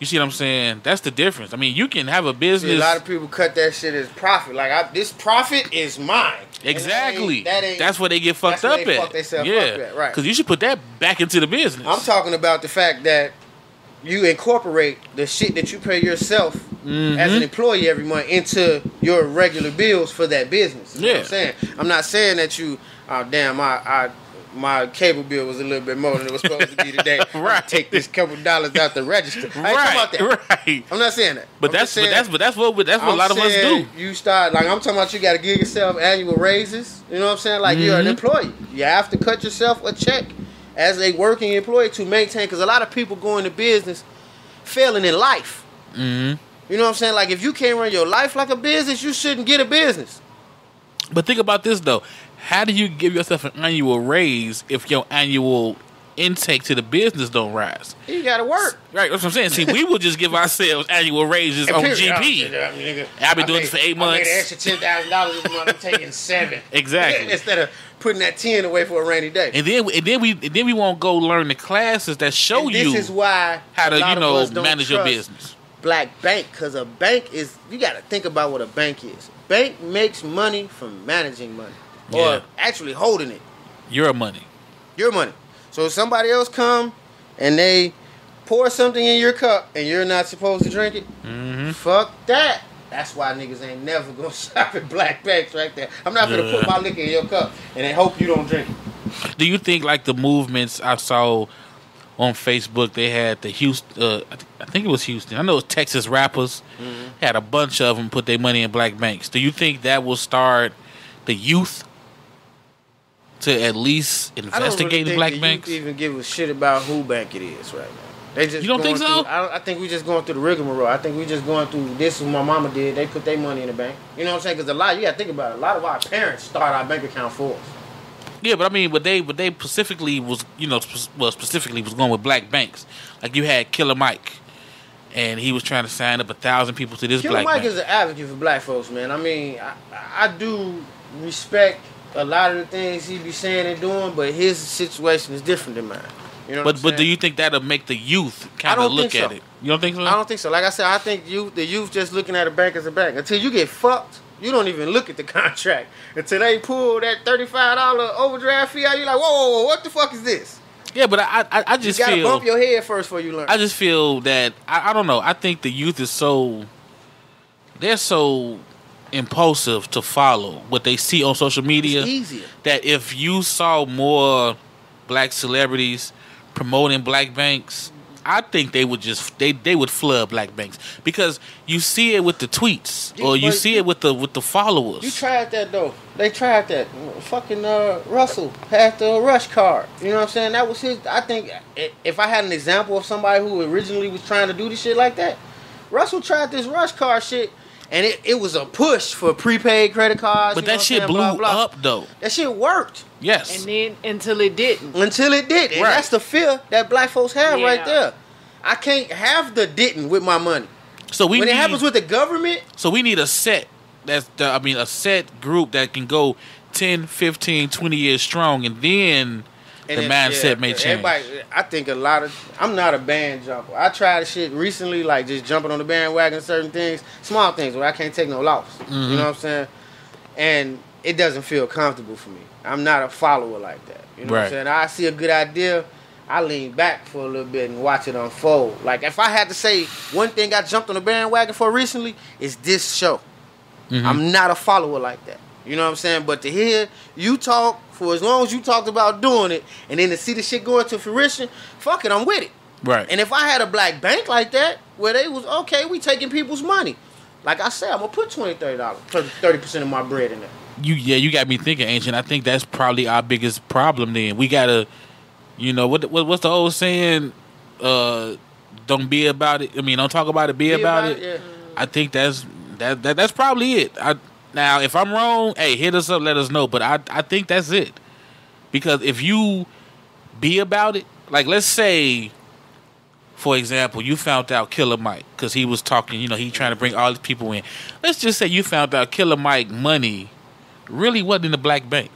You see what I'm saying? That's the difference. I mean, you can have a business. See, a lot of people cut that shit as profit. Like, this profit is mine. Exactly. That's where they get fucked up at. Fuck themselves up at, right? Because you should put that back into the business. I'm talking about the fact that you incorporate the shit that you pay yourself as an employee every month into your regular bills for that business. You know what I'm saying? I'm not saying that you, oh damn, my cable bill was a little bit more than it was supposed to be today. Right. Take this couple dollars out the register. I ain't talking about that. Right. I'm not saying that. But that's what a lot of us do. You start, like, I'm talking about, you got to give yourself annual raises. You know what I'm saying? Like, you're an employee. You have to cut yourself a check as a working employee to maintain, because a lot of people go into business failing in life. You know what I'm saying? Like, if you can't run your life like a business, you shouldn't get a business. But think about this, though. How do you give yourself an annual raise if your annual intake to the business don't rise? You got to work. Right, that's what I'm saying. See, we will just give ourselves annual raises on GP. I've been doing this for 8 months. I made an extra $10,000 this month. I'm taking 7. Exactly. Instead of putting that 10 away for a rainy day. And then we won't go learn the classes that show you this is why how to manage your business. Black bank, because a bank is, you got to think about what a bank is. Bank makes money from managing money. Or actually holding it. Your money. So if somebody else come and they pour something in your cup and you're not supposed to drink it, fuck that. That's why niggas ain't never gonna shop at Black Banks right there. I'm not gonna put my liquor in your cup and then hope you don't drink it. Do you think like the movements I saw on Facebook? They had the Houston. I think it was Houston. I know it was Texas rappers. Had a bunch of them put their money in black banks. Do you think that will start the youth to at least investigate the black banks? Youth even give a shit about who bank it is right now. They just You don't think so? I think we just going through the rigmarole. I think we just going through this. Is what my mama did. They put their money in the bank. You know what I'm saying? Because you got to think about it. A lot of our parents start our bank account for us. Yeah, but I mean, but they specifically was, specifically was going with black banks. Like you had Killer Mike, and he was trying to sign up 1,000 people to this Killer black Mike bank. is an advocate for black folks, man. I mean, I do respect a lot of the things he be saying and doing, but his situation is different than mine. You know but do you think that'll make the youth kind of look at it? You don't think so? I don't think so. Like I said, I think the youth just looking at a bank as a bank. Until you get fucked, you don't even look at the contract. Until they pull that $35 overdraft fee out, you're like, whoa, what the fuck is this? Yeah, but I just you gotta feel bump your head first before you learn. I just feel that I don't know. I think the youth is they're so impulsive to follow what they see on social media. It's easier. That if you saw more black celebrities promoting black banks, I think they would just they would flood black banks because you see it with the tweets or you see it with the followers. You tried that though. They tried that. Fucking Russell had the rush card. You know what I'm saying? That was his. I think if I had an example of somebody who originally was trying to do this shit like that, Russell tried this rush card shit. And it was a push for prepaid credit cards. But that shit blew up, though. That shit worked. Yes. And then until it didn't. Until it did. And that's the fear that black folks have right there. I can't have the didn't with my money. So when it happens with the government. So we need a set. A set group that can go 10, 15, 20 years strong, and then the mindset may change. I think I'm not a band jumper. I tried shit recently, like just jumping on the bandwagon, certain things, small things where I can't take no loss. Mm-hmm. You know what I'm saying? And it doesn't feel comfortable for me. I'm not a follower like that. You know what I'm saying? I see a good idea, I lean back for a little bit and watch it unfold. Like if I had to say one thing I jumped on the bandwagon for recently, is this show. Mm-hmm. I'm not a follower like that. You know what I'm saying? But to hear you talk for as long as you talked about doing it, and then to see the shit going to fruition, fuck it, I'm with it. Right. And if I had a black bank like that, where they was, okay, we taking people's money. Like I said, I'm going to put $20, $30, 30% of my bread in there. You got me thinking, Ancient. I think that's probably our biggest problem then. We got to, what's the old saying? Don't be about it. I mean, don't talk about it, be about it. Yeah. I think that's probably it. Now, if I'm wrong, hey, hit us up, let us know. But I think that's it. Because if you be about it, like let's say, for example, you found out Killer Mike, because he was talking, he trying to bring all these people in. Let's just say you found out Killer Mike money really wasn't in the black bank.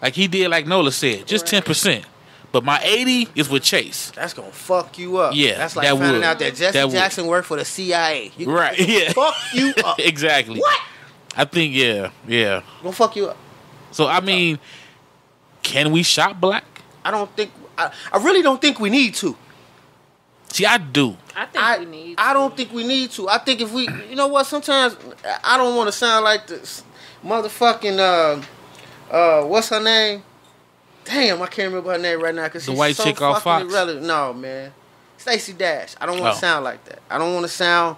Like he did, like Nola said, just 10%. But my 80 is with Chase. That's going to fuck you up. Yeah, that's like finding out that Jesse Jackson worked for the CIA. Right, yeah. Fuck you up. Exactly. What? I think, yeah. Gonna fuck you up. So, I mean, can we shop black? I really don't think we need to. See, I do. I think we need to. I don't think we need to. I think if we, you know what, sometimes I don't want to sound like this motherfucking, what's her name? Damn, I can't remember her name right now because she's white so chick off fucking Fox? irrelevant. No, man. Stacey Dash. I don't want to sound like that. I don't want to sound,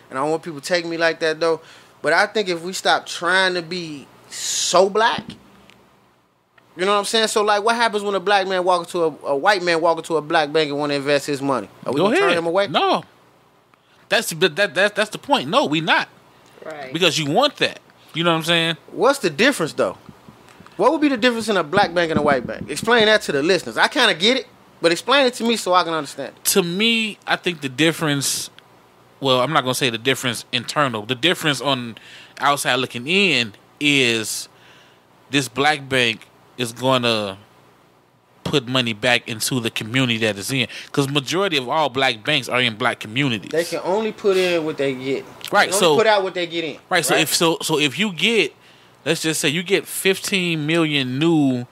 and I don't want people taking me like that, though. But I think if we stop trying to be so black, you know what I'm saying? So, like, what happens when a black man walk into a white man walk into a black bank and want to invest his money? Are we going to turn him away? No. That's the point. No, we not. Right. Because you want that. You know what I'm saying? What's the difference, though? What would be the difference in a black bank and a white bank? Explain that to the listeners. I kind of get it, but explain it to me so I can understand it. To me, I think the difference... Well, I'm not going to say the difference internal. The difference on outside looking in is this black bank is going to put money back into the community that it's in. Because majority of all black banks are in black communities. They can only put in what they get. Right. They only put out what they get in. Right. So if you get, let's just say you get 15 million new,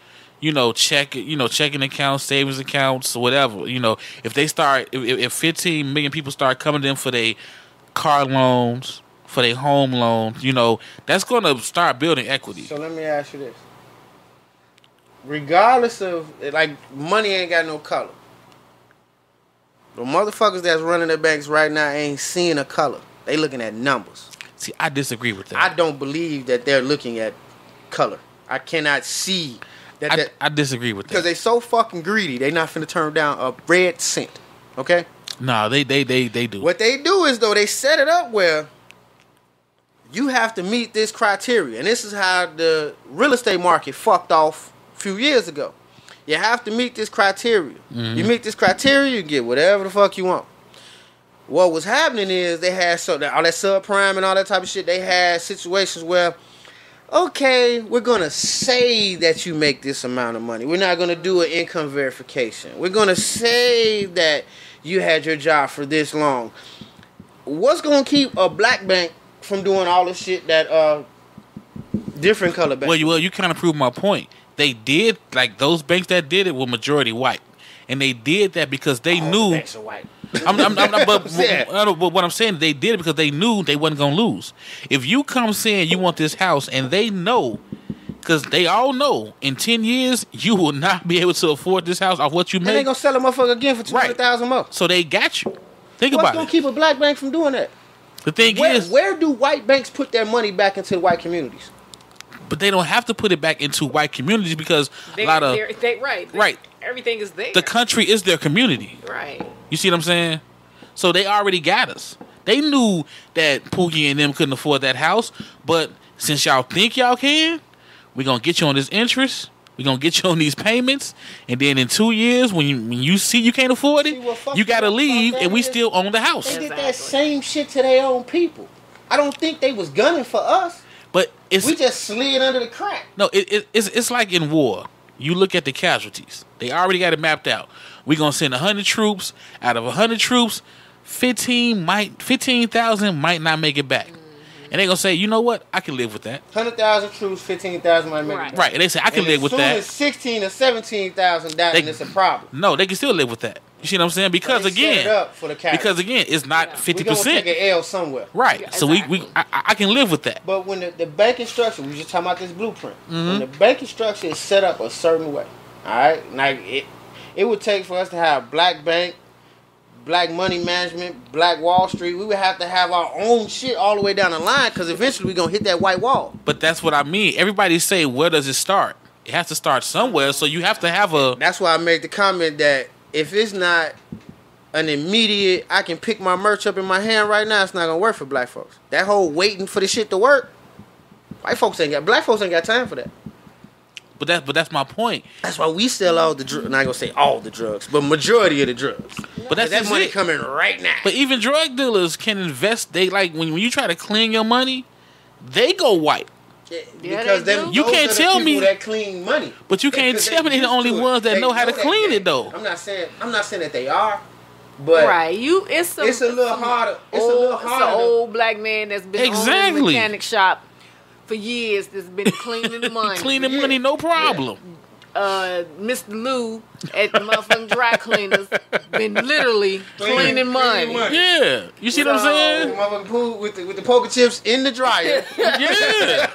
checking accounts, savings accounts, whatever. If they start, if 15 million people start coming in for their car loans, for their home loans, that's going to start building equity. So let me ask you this: regardless of, like, money ain't got no color. The motherfuckers that's running the banks right now ain't seeing a color. They looking at numbers. See, I disagree with that. I don't believe that they're looking at color. I cannot see that. I disagree with that. Because they so fucking greedy, they not finna turn down a red cent. Okay? No, they do. What they do is, though, they set it up where you have to meet this criteria. And this is how the real estate market fucked off a few years ago. You have to meet this criteria. Mm-hmm. You meet this criteria, you get whatever the fuck you want. What was happening is they had all that subprime and all that type of shit. They had situations where, okay, we're going to say that you make this amount of money. We're not going to do an income verification. We're going to say that you had your job for this long. What's going to keep a black bank from doing all the shit that different color banks? Well, you kind of proved my point. They did, like, those banks that did it were majority white. And they did that because they knew. The banks are white. But what I'm saying, they did it because they knew they wasn't going to lose. If you come saying you want this house and they know, because they all know, in 10 years, you will not be able to afford this house off what you They make. ain't going to sell a motherfucker again for $200,000 more. So they got you. Think What's about going it. to keep a black bank from doing that? The thing is, where do white banks put their money back into the white communities? but they don't have to put it back into white communities because a lot of right. Everything is there. The country is their community. Right. You see what I'm saying? So they already got us. They knew that Pookie and them couldn't afford that house, but since y'all think y'all can, we're going to get you on this interest. We're going to get you on these payments. And then in 2 years, when you see you can't afford it, you got to leave, and we still own the house. They did that same shit to their own people. I don't think they was gunning for us. But we just slid under the crack. No, it's like in war. You look at the casualties. They already got it mapped out. We're going to send 100 troops. Out of 100 troops, 15,000 might not make it back. And they're going to say, you know what? I can live with that. 100,000 troops, 15,000 might make it back. Right. And they say, I can live with that. As soon as 16 or 17,000 die, then it's a problem. No, they can still live with that. You see what I'm saying? Because again, it's not 50%. We're going to take an L somewhere. Right. Yeah, exactly. So I can live with that. But when the banking structure, we were just talking about this blueprint. When the banking structure is set up a certain way, all right? Like it would take for us to have black bank, black money management, black Wall Street. We would have to have our own shit all the way down the line because eventually we're going to hit that white wall. But that's what I mean. Everybody say, where does it start? It has to start somewhere, so you have to have a... That's why I made the comment that if it's not an immediate, I can pick my merch up in my hand right now, it's not going to work for black folks. That whole waiting for the shit to work, black folks ain't got time for that. But that's my point. That's why we sell all the drugs. Not gonna say all the drugs, but majority of the drugs. But that's that money coming right now. But even drug dealers can invest. They like when you try to clean your money, they go white. Because you can't tell me that clean money. But you can't tell me they're the only ones that know how to clean it though. I'm not saying that they are. But right, it's a little harder. It's an old black man that's been on the mechanic shop for years that's been cleaning money. Cleaning money, no problem. Mr. Lou at the motherfucking dry cleaners been literally cleaning money. Yeah. You see what I'm saying? Motherfucking pool with the poker chips in the dryer. Yeah.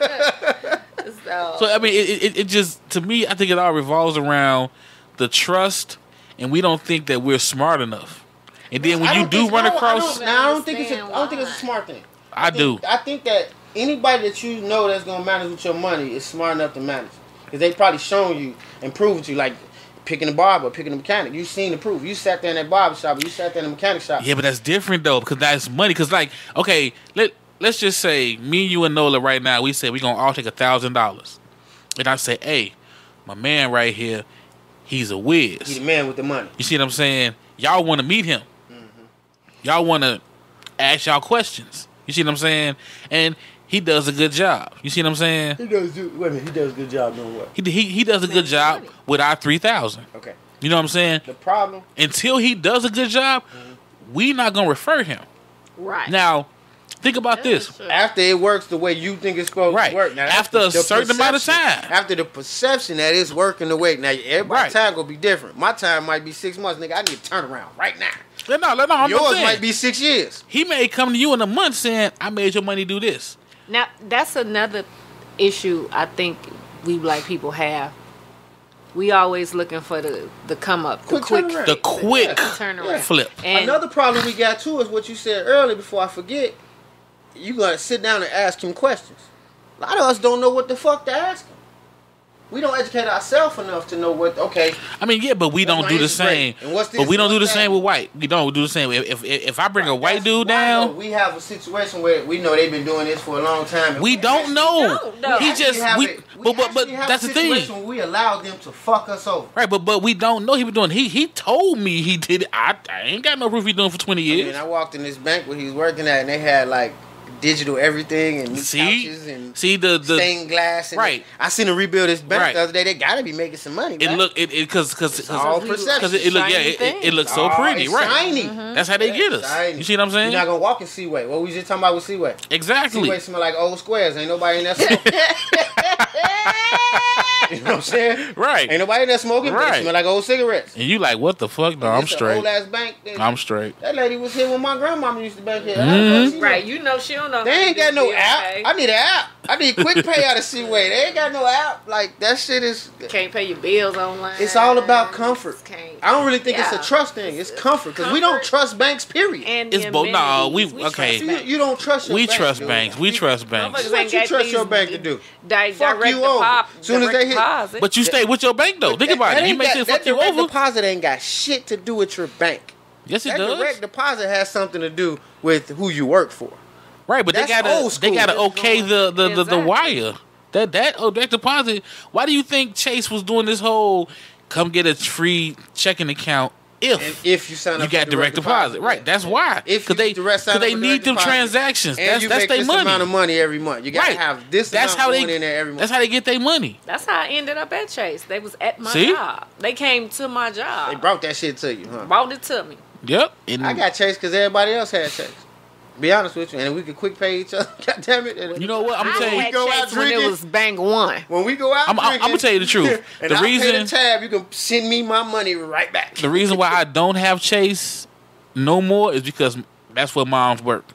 So I mean it just, to me, I think it all revolves around the trust, and we don't think that we're smart enough. And then when you do run across, I don't think it's a smart thing. I do. I think that anybody that you know that's gonna manage with your money is smart enough to manage, because they probably shown you and proven to you, like picking a barber, picking a mechanic. You seen the proof. You sat there in that barber shop, or you sat there in the mechanic shop. Yeah, but that's different though, because that's money. Because like, okay, let's just say me, you, and Nola right now, we say we gonna all take $1,000, and I say, hey, my man right here, he's a whiz. He's the man with the money. You see what I'm saying? Y'all want to meet him. Y'all want to ask y'all questions. You see what I'm saying? And he does a good job. You see what I'm saying? He does a good job doing what? He does a good job with our 3,000. Okay. You know what I'm saying? The problem, until he does a good job, we not gonna refer him. Right. Now, think about this. After it works the way you think it's supposed to work. Now, after a certain amount of time. After the perception that it's working the way. Now, everybody's time gonna be different. My time might be 6 months, nigga. I need to turn around right now. No, yours might be 6 years. He may come to you in a month saying, I made your money do this. Now, that's another issue I think we black people have. We always looking for the come up, Quick turnaround. The quick turnaround. flip. And Another problem we got too is what you said earlier. Before I forget, you gotta sit down and ask him questions. A lot of us don't know what the fuck to ask him. We don't educate ourselves enough to know what. Okay, I mean, yeah, but we That's don't my do the interest rate. same. And what's this But we don't and do the what's same that? with white. We don't do the same. If I bring a white That's dude why, down, though, we have a situation where we know they've been doing this for a long time. and we don't actually- know. don't know. He actually just have we. it- But actually have that's a the thing. situation where we allow them to fuck us over. Right, but we don't know he was doing. He told me he did it. I ain't got no proof he doing it for 20 I years. mean, I walked in this bank where he was working at, and they had like digital everything and new See, couches and the stained glass. And right. I seen them rebuild this bank Right. the other day. They gotta be making some money. it man. look it because all perception. it look yeah Shiny it looks so Oh, pretty, it's right? shiny. That's how they get us. shiny. You see what I'm saying? You're not gonna walk in Seaway. What we just talking about with Seaway? Exactly. Seaway smell like old squares. Ain't nobody in there smoking. You know what I'm saying? Right. Ain't nobody in there smoking. But Right. it smell like old cigarettes. And you like, what the fuck? No, I'm It's an straight. Old ass bank. I'm straight. That lady was here when my grandmama used to bank here. Mhm. right, you know she don't know. They how to ain't do got no bill app. pay. I need an app. I need quick pay out of Seaway. They ain't got no app. Like that shit is. Can't pay your bills online. It's all about comfort. Can't. I don't really think it's Yeah. a trust thing. It's comfort because we don't Comfort. trust banks. Period. And It's the both- nah, amenities. we- okay. trust banks. You don't trust your We bank, trust dude. banks. We trust banks. Motherfuckers What ain't you got trust these your bank to do? Direct Fuck you over. Soon as they hit- deposit. But you stay with your bank though. Think about it. You make shit fuck you direct over. deposit ain't got shit to do with your bank. Yes, it That does. direct deposit has something to do with who you work for. Right, but That's they gotta old school. okay the Exactly. wire. That direct deposit. Why do you think Chase was doing this whole come get a free checking account And if if you sign up you for got direct deposit? Right, that's why. If Because you direct sign up they for need direct them deposit, transactions. and That's you that's make their this amount of money. money every month. You gotta Right. have this That's amount how going they. in there every month. That's how they get their money. That's how I ended up at Chase. They was at my See? job. They came to my job. They brought that shit to you, huh? Brought it to me. Yep. And I got Chase because everybody else had Chase. Be honest with you, and we could quick pay each other. God damn it! And You know what? I'm I gonna tell you. had go out Chase when it drinking. was Bank One. when we go out, I'm drinking, gonna tell you the truth. and The I pay reason- the tab, you can send me my money right back. The reason why I don't have Chase no more is because that's where moms work.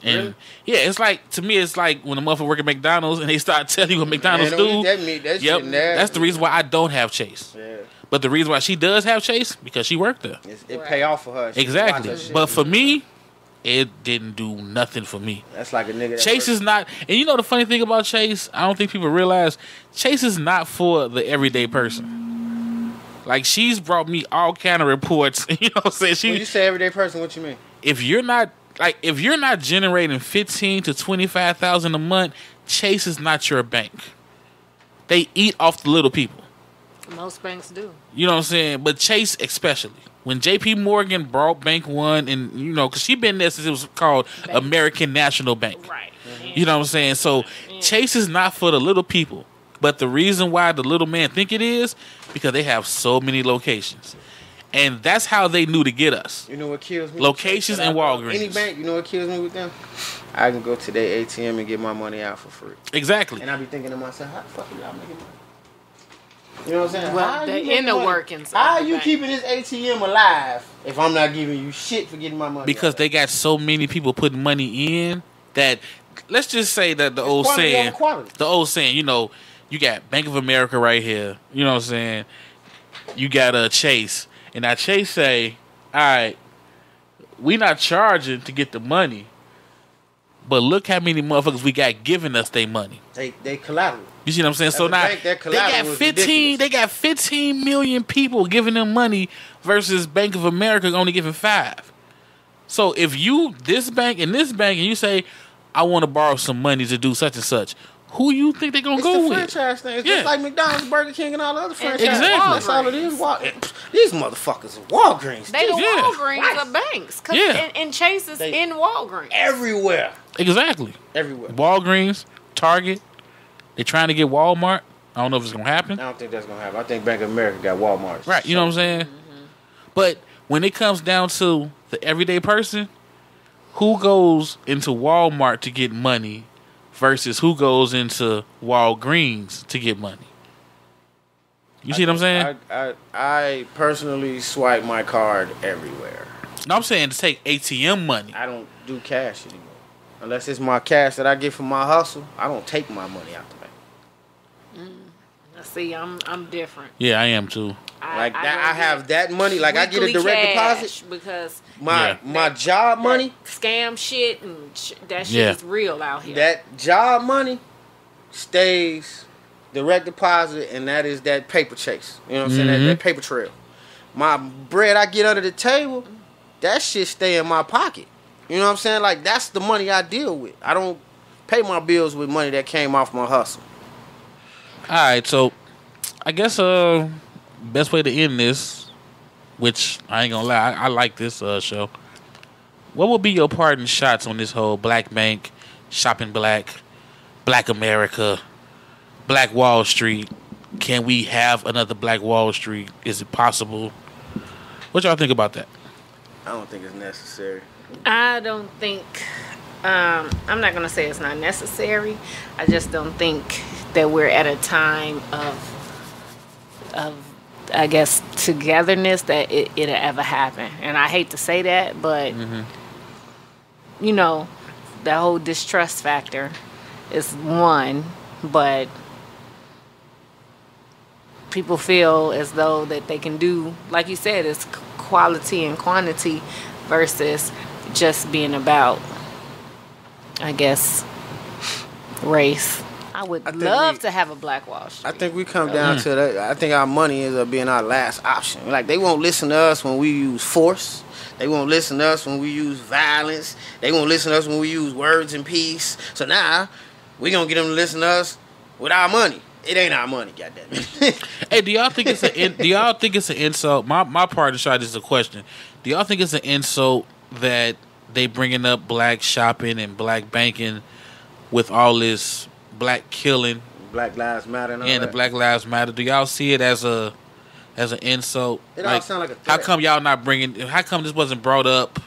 And Really? yeah, it's like to me, it's like when a motherfucker work at McDonald's and they start telling you what McDonald's Man, don't do. eat that meat. That Yep, shit nasty. that's the reason why I don't have Chase. Yeah, But the reason why she does have Chase because she worked there. it pay off for her. She watch Exactly. that shit. But for me, it didn't do nothing for me. that's like a nigga. that Chase work- is not, and you know the funny thing about Chase, I don't think people realize Chase is not for the everyday person. Like she's brought me all kind of reports. You know what I'm saying? When you say everyday person, what you mean? If you're not generating 15 to 25,000 a month, Chase is not your bank. They eat off the little people. Most banks do. You know what I'm saying? But Chase especially. When J.P. Morgan brought Bank One, and you know, because she been there since it was called American National Bank. Right. You know what I'm saying? So Chase is not for the little people. But the reason why the little man think it is because they have so many locations. And that's how they knew to get us. You know what kills me? Locations and Walgreens. Any bank, you know what kills me with them? I can go to their ATM and get my money out for free. Exactly. And I be thinking to myself, how the fuck are y'all making money? You know what I'm saying? Well, How are the you making inner money? workings of How are the you bank. keeping this ATM alive if I'm not giving you shit for getting my money? Because out? they got so many people putting money in that let's just say that the old quantity saying over quality. the old saying, you know, you got Bank of America right here, you know what I'm saying? You got a Chase. And now Chase say, all right, we not charging to get the money, but look how many motherfuckers we got giving us their money. They collateral. You see what I'm saying? So As a now bank, their they collateral got was 15. ridiculous. They got 15 million people giving them money versus Bank of America only giving 5. So if you this bank and you say, I want to borrow some money to do such and such, who you think they gonna It's go the with? franchise thing. It's Yeah. just like McDonald's, Burger King, and all the other franchises. Exactly. That's all it is. These motherfuckers are Walgreens. They the Yeah. Walgreens of banks. Cause Yeah. and Chase is They- in Walgreens. everywhere. Exactly. Everywhere. Walgreens, Target. They trying to get Walmart. I don't know if it's gonna happen. I don't think that's gonna happen. I think Bank of America got Walmart. Right, you know what I'm saying? But when it comes down to the everyday person, who goes into Walmart to get money versus who goes into Walgreens to get money? You see what I'm saying? I personally swipe my card everywhere. No, I'm saying to take ATM money. I don't do cash anymore. Unless it's my cash that I get from my hustle, I don't take my money out the bank. See, I'm different. Yeah, I am too. Like that, I have that money. Like I get a direct deposit because my job money, scam shit and that shit is real out here. That job money stays direct deposit, and that is that paper chase. You know what I'm saying? That paper trail. My bread I get under the table, that shit stay in my pocket. You know what I'm saying? Like that's the money I deal with. I don't pay my bills with money that came off my hustle. All right, so I guess best way to end this, which I ain't gonna lie, I like this show. What would be your parting shots on this whole Black Bank, Shopping Black, Black America, Black Wall Street? Can we have another Black Wall Street? Is it possible? What y'all think about that? I don't think it's necessary. I don't think. I'm not gonna say it's not necessary. I just don't think that we're at a time of I guess togetherness that it'll ever happen. And I hate to say that, but you know, the whole distrust factor is one, but people feel as though that they can do, like you said, it's quality and quantity versus just being about, I guess, race. I would love to have a Black Wall Street. I think we come down to that. I think our money ends up being our last option. Like, they won't listen to us when we use force. They won't listen to us when we use violence. They won't listen to us when we use words and peace. So now, we going to get them to listen to us with our money. It ain't our money, goddammit. Hey, do y'all think it's an insult? My part of the shot is a question. Do y'all think it's an insult that they bringing up black shopping and black banking with all this black killing, Black Lives Matter, and all the that. Black Lives Matter? Do y'all see it as an insult? It all sound like a threat. How come y'all not bringing? How come this wasn't brought up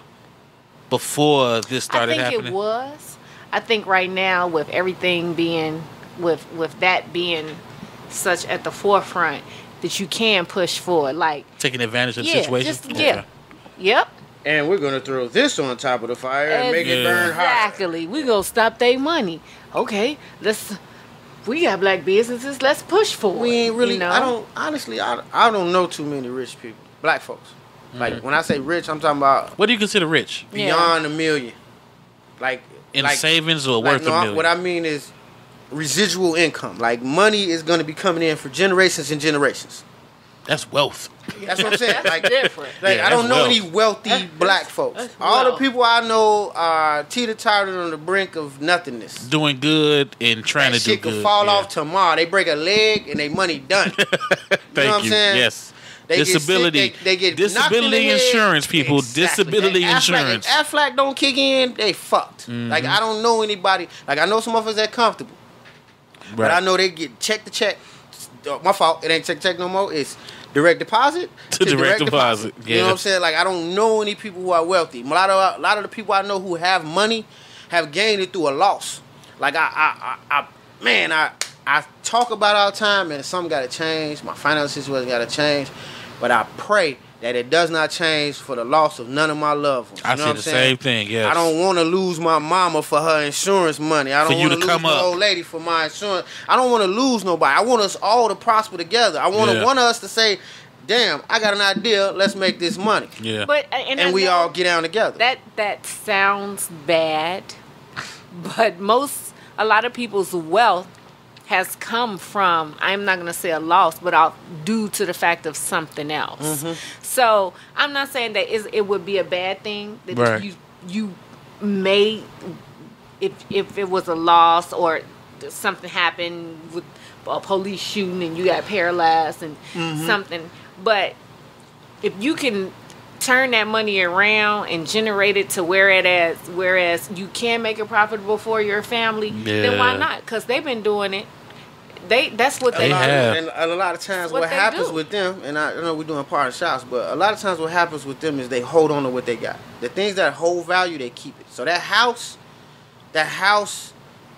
before this started happening? I think it was. I think right now with everything being with that being such at the forefront that you can push forward, like taking advantage of the situation. Yep. And we're gonna throw this on top of the fire and make it burn hot. Exactly. We gonna stop their money. Okay, we got black businesses. Let's push forward. We ain't really. You know? I don't know too many rich people, black folks. Like when I say rich, I'm talking about What do you consider rich? beyond $1 million. Like In savings or worth $1 million? What I mean is residual income. Like money is gonna be coming in for generations and generations. That's wealth. That's what I'm saying. Like different. Like Yeah, I don't that's know wealth. any wealthy black folks. that's All the wealth. people I know are teeter-tottering on the brink of nothingness. Doing good and trying That to do shit good. could fall off tomorrow. They break a leg and they money done. Thank what I'm saying? Yes. They Disability. Get sick, they get knocked in the disability head. insurance, people. Exactly. Disability If insurance. Aflac don't kick in, they fucked. Like I don't know anybody. Like I know some of us that comfortable, but I know they get check to check. My fault. It ain't check no more. It's direct deposit To direct deposit. You know what I'm saying? Like I don't know any people who are wealthy. A lot of the people I know who have money have gained it through a loss. Like I talk about all the time, and something got to change. My financial situation got to change, but I pray that it does not change for the loss of none of my loved ones. I You know say what the I'm saying? same thing, yes. I don't want to lose my mama for her insurance money. I For don't you want to to lose come my up. old lady for my insurance. I don't want to lose nobody. I want us all to prosper together. I want Yeah. one of us to say, damn, I got an idea. Let's make this money. Yeah. But And I we know all get down together. that sounds bad, but a lot of people's wealth has come from, I'm not going to say a loss, but due to the fact of something else. So I'm not saying that it would be a bad thing that Right. you may, if it was a loss or something happened with a police shooting and you got paralyzed and something, but if you can turn that money around and generate it to whereas you can make it profitable for your family, then why not? Because they've been doing it. That's what they do. have. And a lot of times That's what what they happens do. with them, and I know we're doing part of shots, but a lot of times what happens with them is they hold on to what they got. The things that hold value, they keep it. So that house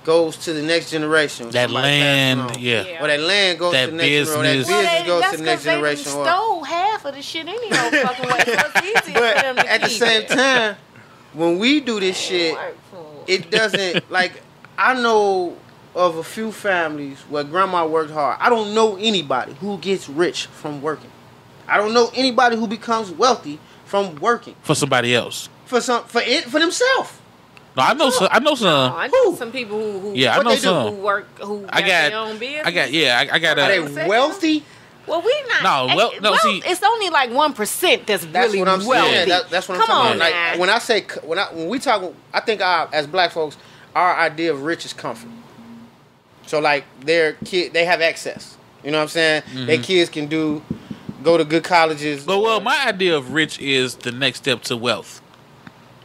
goes to the next generation. That Somebody passes land, on. yeah. Or that land goes That to the next generation. Or that business. business goes that's to the next 'cause they done generation. Or, stole half of the shit any old fucking way. So it's easy for but them to at the keep same it. time, when we do this shit, it doesn't, like, I know of a few families where grandma worked hard. I don't know anybody who gets rich from working. I don't know anybody who becomes wealthy from working For somebody else. for themselves. No, I know some. I know Who? some people who Yeah, I What know they do? some. who work who got I got. their own business. I got Are a. they wealthy? Well, we not. No, see- it's only like 1% that's That's really what I'm wealthy. saying. That's what I'm Come talking on about. now. Like when we talk, I think as black folks, our idea of rich is comfort. So like their kid, they have access. You know what I'm saying? Their kids can go to good colleges. Well, my idea of rich is the next step to wealth.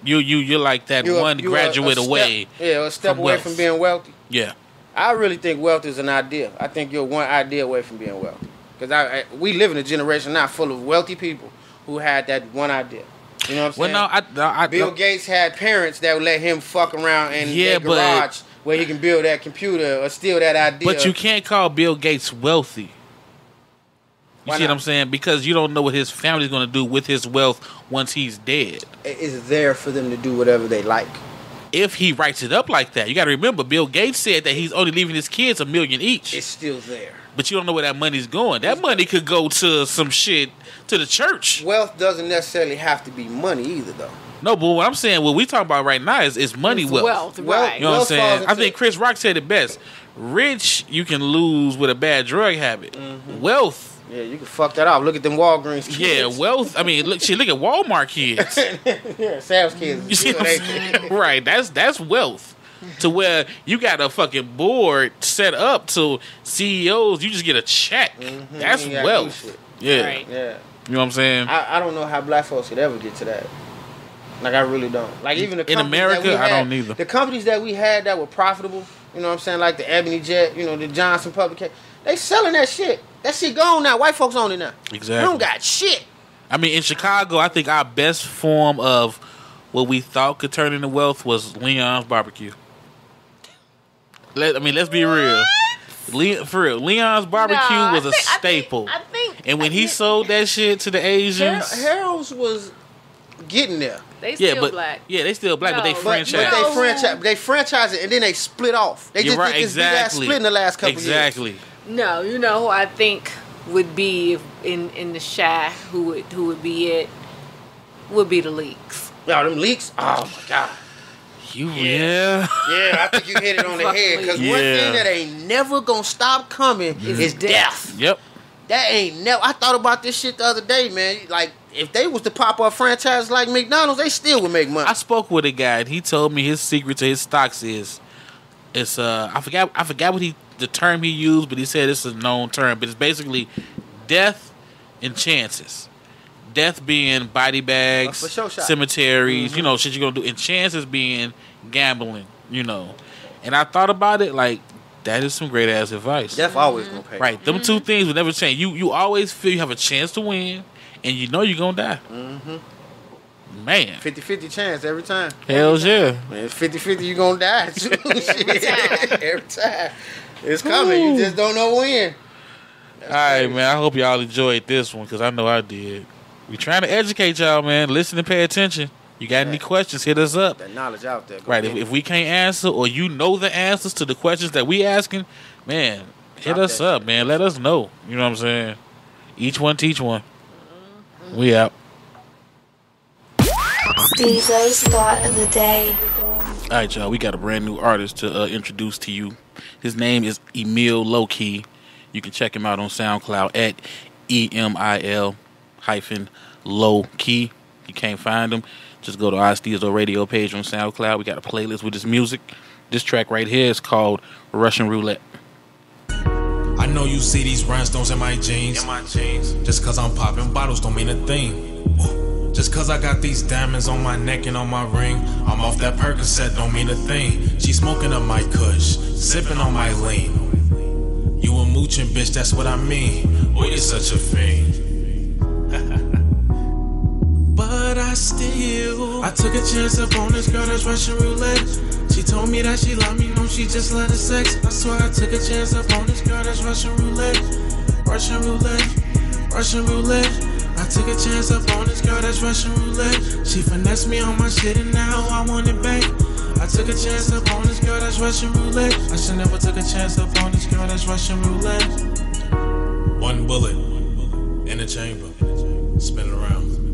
You're like that one graduate away. Yeah, a step from away wealth. from being wealthy. Yeah. I really think wealth is an idea. I think you're one idea away from being wealthy. Because we live in a generation now full of wealthy people who had that one idea. You know what I'm saying? Well, Bill Gates had parents that would let him fuck around in Yeah, their garage where he can build that computer or steal that idea. But you can't call Bill Gates wealthy. You Why see what not? I'm saying? Because you don't know what his family's going to do with his wealth once he's dead. It's there for them to do whatever they like. If he writes it up like that, you got to remember, Bill Gates said that he's only leaving his kids $1 million each. It's still there. But you don't know where that money's going. That money could go to some shit, to the church. Wealth doesn't necessarily have to be money either, though. No, but what I'm saying, what we talking about right now is money It's wealth. wealth, Wealth- right? You know what I'm Wealth saying? falls I into- think Chris Rock said it best. Rich, you can lose with a bad drug habit. Wealth, Yeah, you can fuck that up. Look at them Walgreens kids. yeah, wealth. I mean, look at Walmart kids. Yeah, Sam's kids. You see what I'm saying? Right. That's wealth. To where you got a fucking board set up to CEOs, you just get a check. That's You ain't gotta do wealth. shit. Yeah. Right. Yeah. You know what I'm saying? I don't know how black folks could ever get to that. Like, I really don't. Like, even the In companies America, that we I had, don't either. The companies that we had that were profitable, you know what I'm saying? Like the Ebony Jet, you know, the Johnson Publication. They selling that shit. That shit gone now. White folks own it now. Exactly. We don't got shit. I mean, in Chicago, I think our best form of what we thought could turn into wealth was Leon's barbecue. Let's be real. For real, Leon's barbecue No, was a staple. I think. And when he sold that shit to the Asians, Harold's was getting there. They still but black. yeah, they still black, but they No, franchise. But they franchise it and then they split off. They You're just right, did this big ass exactly. split in the last couple Exactly. No, you know who I think would be in the Shy, who would be it, would be the Leaks. years. Y'all, them leaks. Oh my god. Yeah. Yeah, I think you hit it on the head. Because one Yeah. thing that ain't never gonna stop coming is death. Yep. That ain't never. I thought about this shit the other day, man. Like, if they was to pop up franchise like McDonald's, they still would make money. I spoke with a guy and he told me his secret to his stocks is it's I forgot what the term he used, but he said it's a known term, but it's basically death and chances. Death being body bags, For sure shot. cemeteries, you know, shit you're gonna do, and chances being gambling, you know. And I thought about it like that is some great ass advice. Death always gonna pay. Right. Them two things will never change. You always feel you have a chance to win and you know you're gonna die. Man. 50-50 chance every time. Hells yeah. Man, 50-50 you gonna die too. Shit. Every time. It's coming. You just don't know when. All right, man. I hope y'all enjoyed this one because I know I did. We trying to educate y'all, man. Listen and pay attention. You got any questions, hit us up. That knowledge out there. Go Right. get it. If we can't answer or you know the answers to the questions that we asking, man, hit Drop us that up, shit. man. Let us know. You know what I'm saying? Each one teach one. We out. Stezo's thought of the day. All right, y'all. We got a brand new artist to introduce to you. His name is Emil Lowkey. You can check him out on SoundCloud at EMIL-Lowkey. You can't find him, just go to our Stezo Radio page on SoundCloud. We got a playlist with his music. This track right here is called Russian Roulette. I know you see these rhinestones in my jeans. Just cause I'm popping bottles don't mean a thing. Just cause I got these diamonds on my neck and on my ring, I'm off that Percocet don't mean a thing. She smoking up my kush, sipping on my lean. You a mooching bitch, that's what I mean. Boy, you're such a fiend. But I took a chance up on this girl that's Russian roulette. She told me that she love me, no, she just love the sex. I swear I took a chance up on this girl that's Russian roulette. Russian roulette, Russian roulette. I took a chance up on this girl that's Russian roulette. She finessed me on my shit and now I want it back. I took a chance up on this girl that's Russian roulette. I should never took a chance up on this girl that's Russian roulette. One bullet in the chamber, spin around.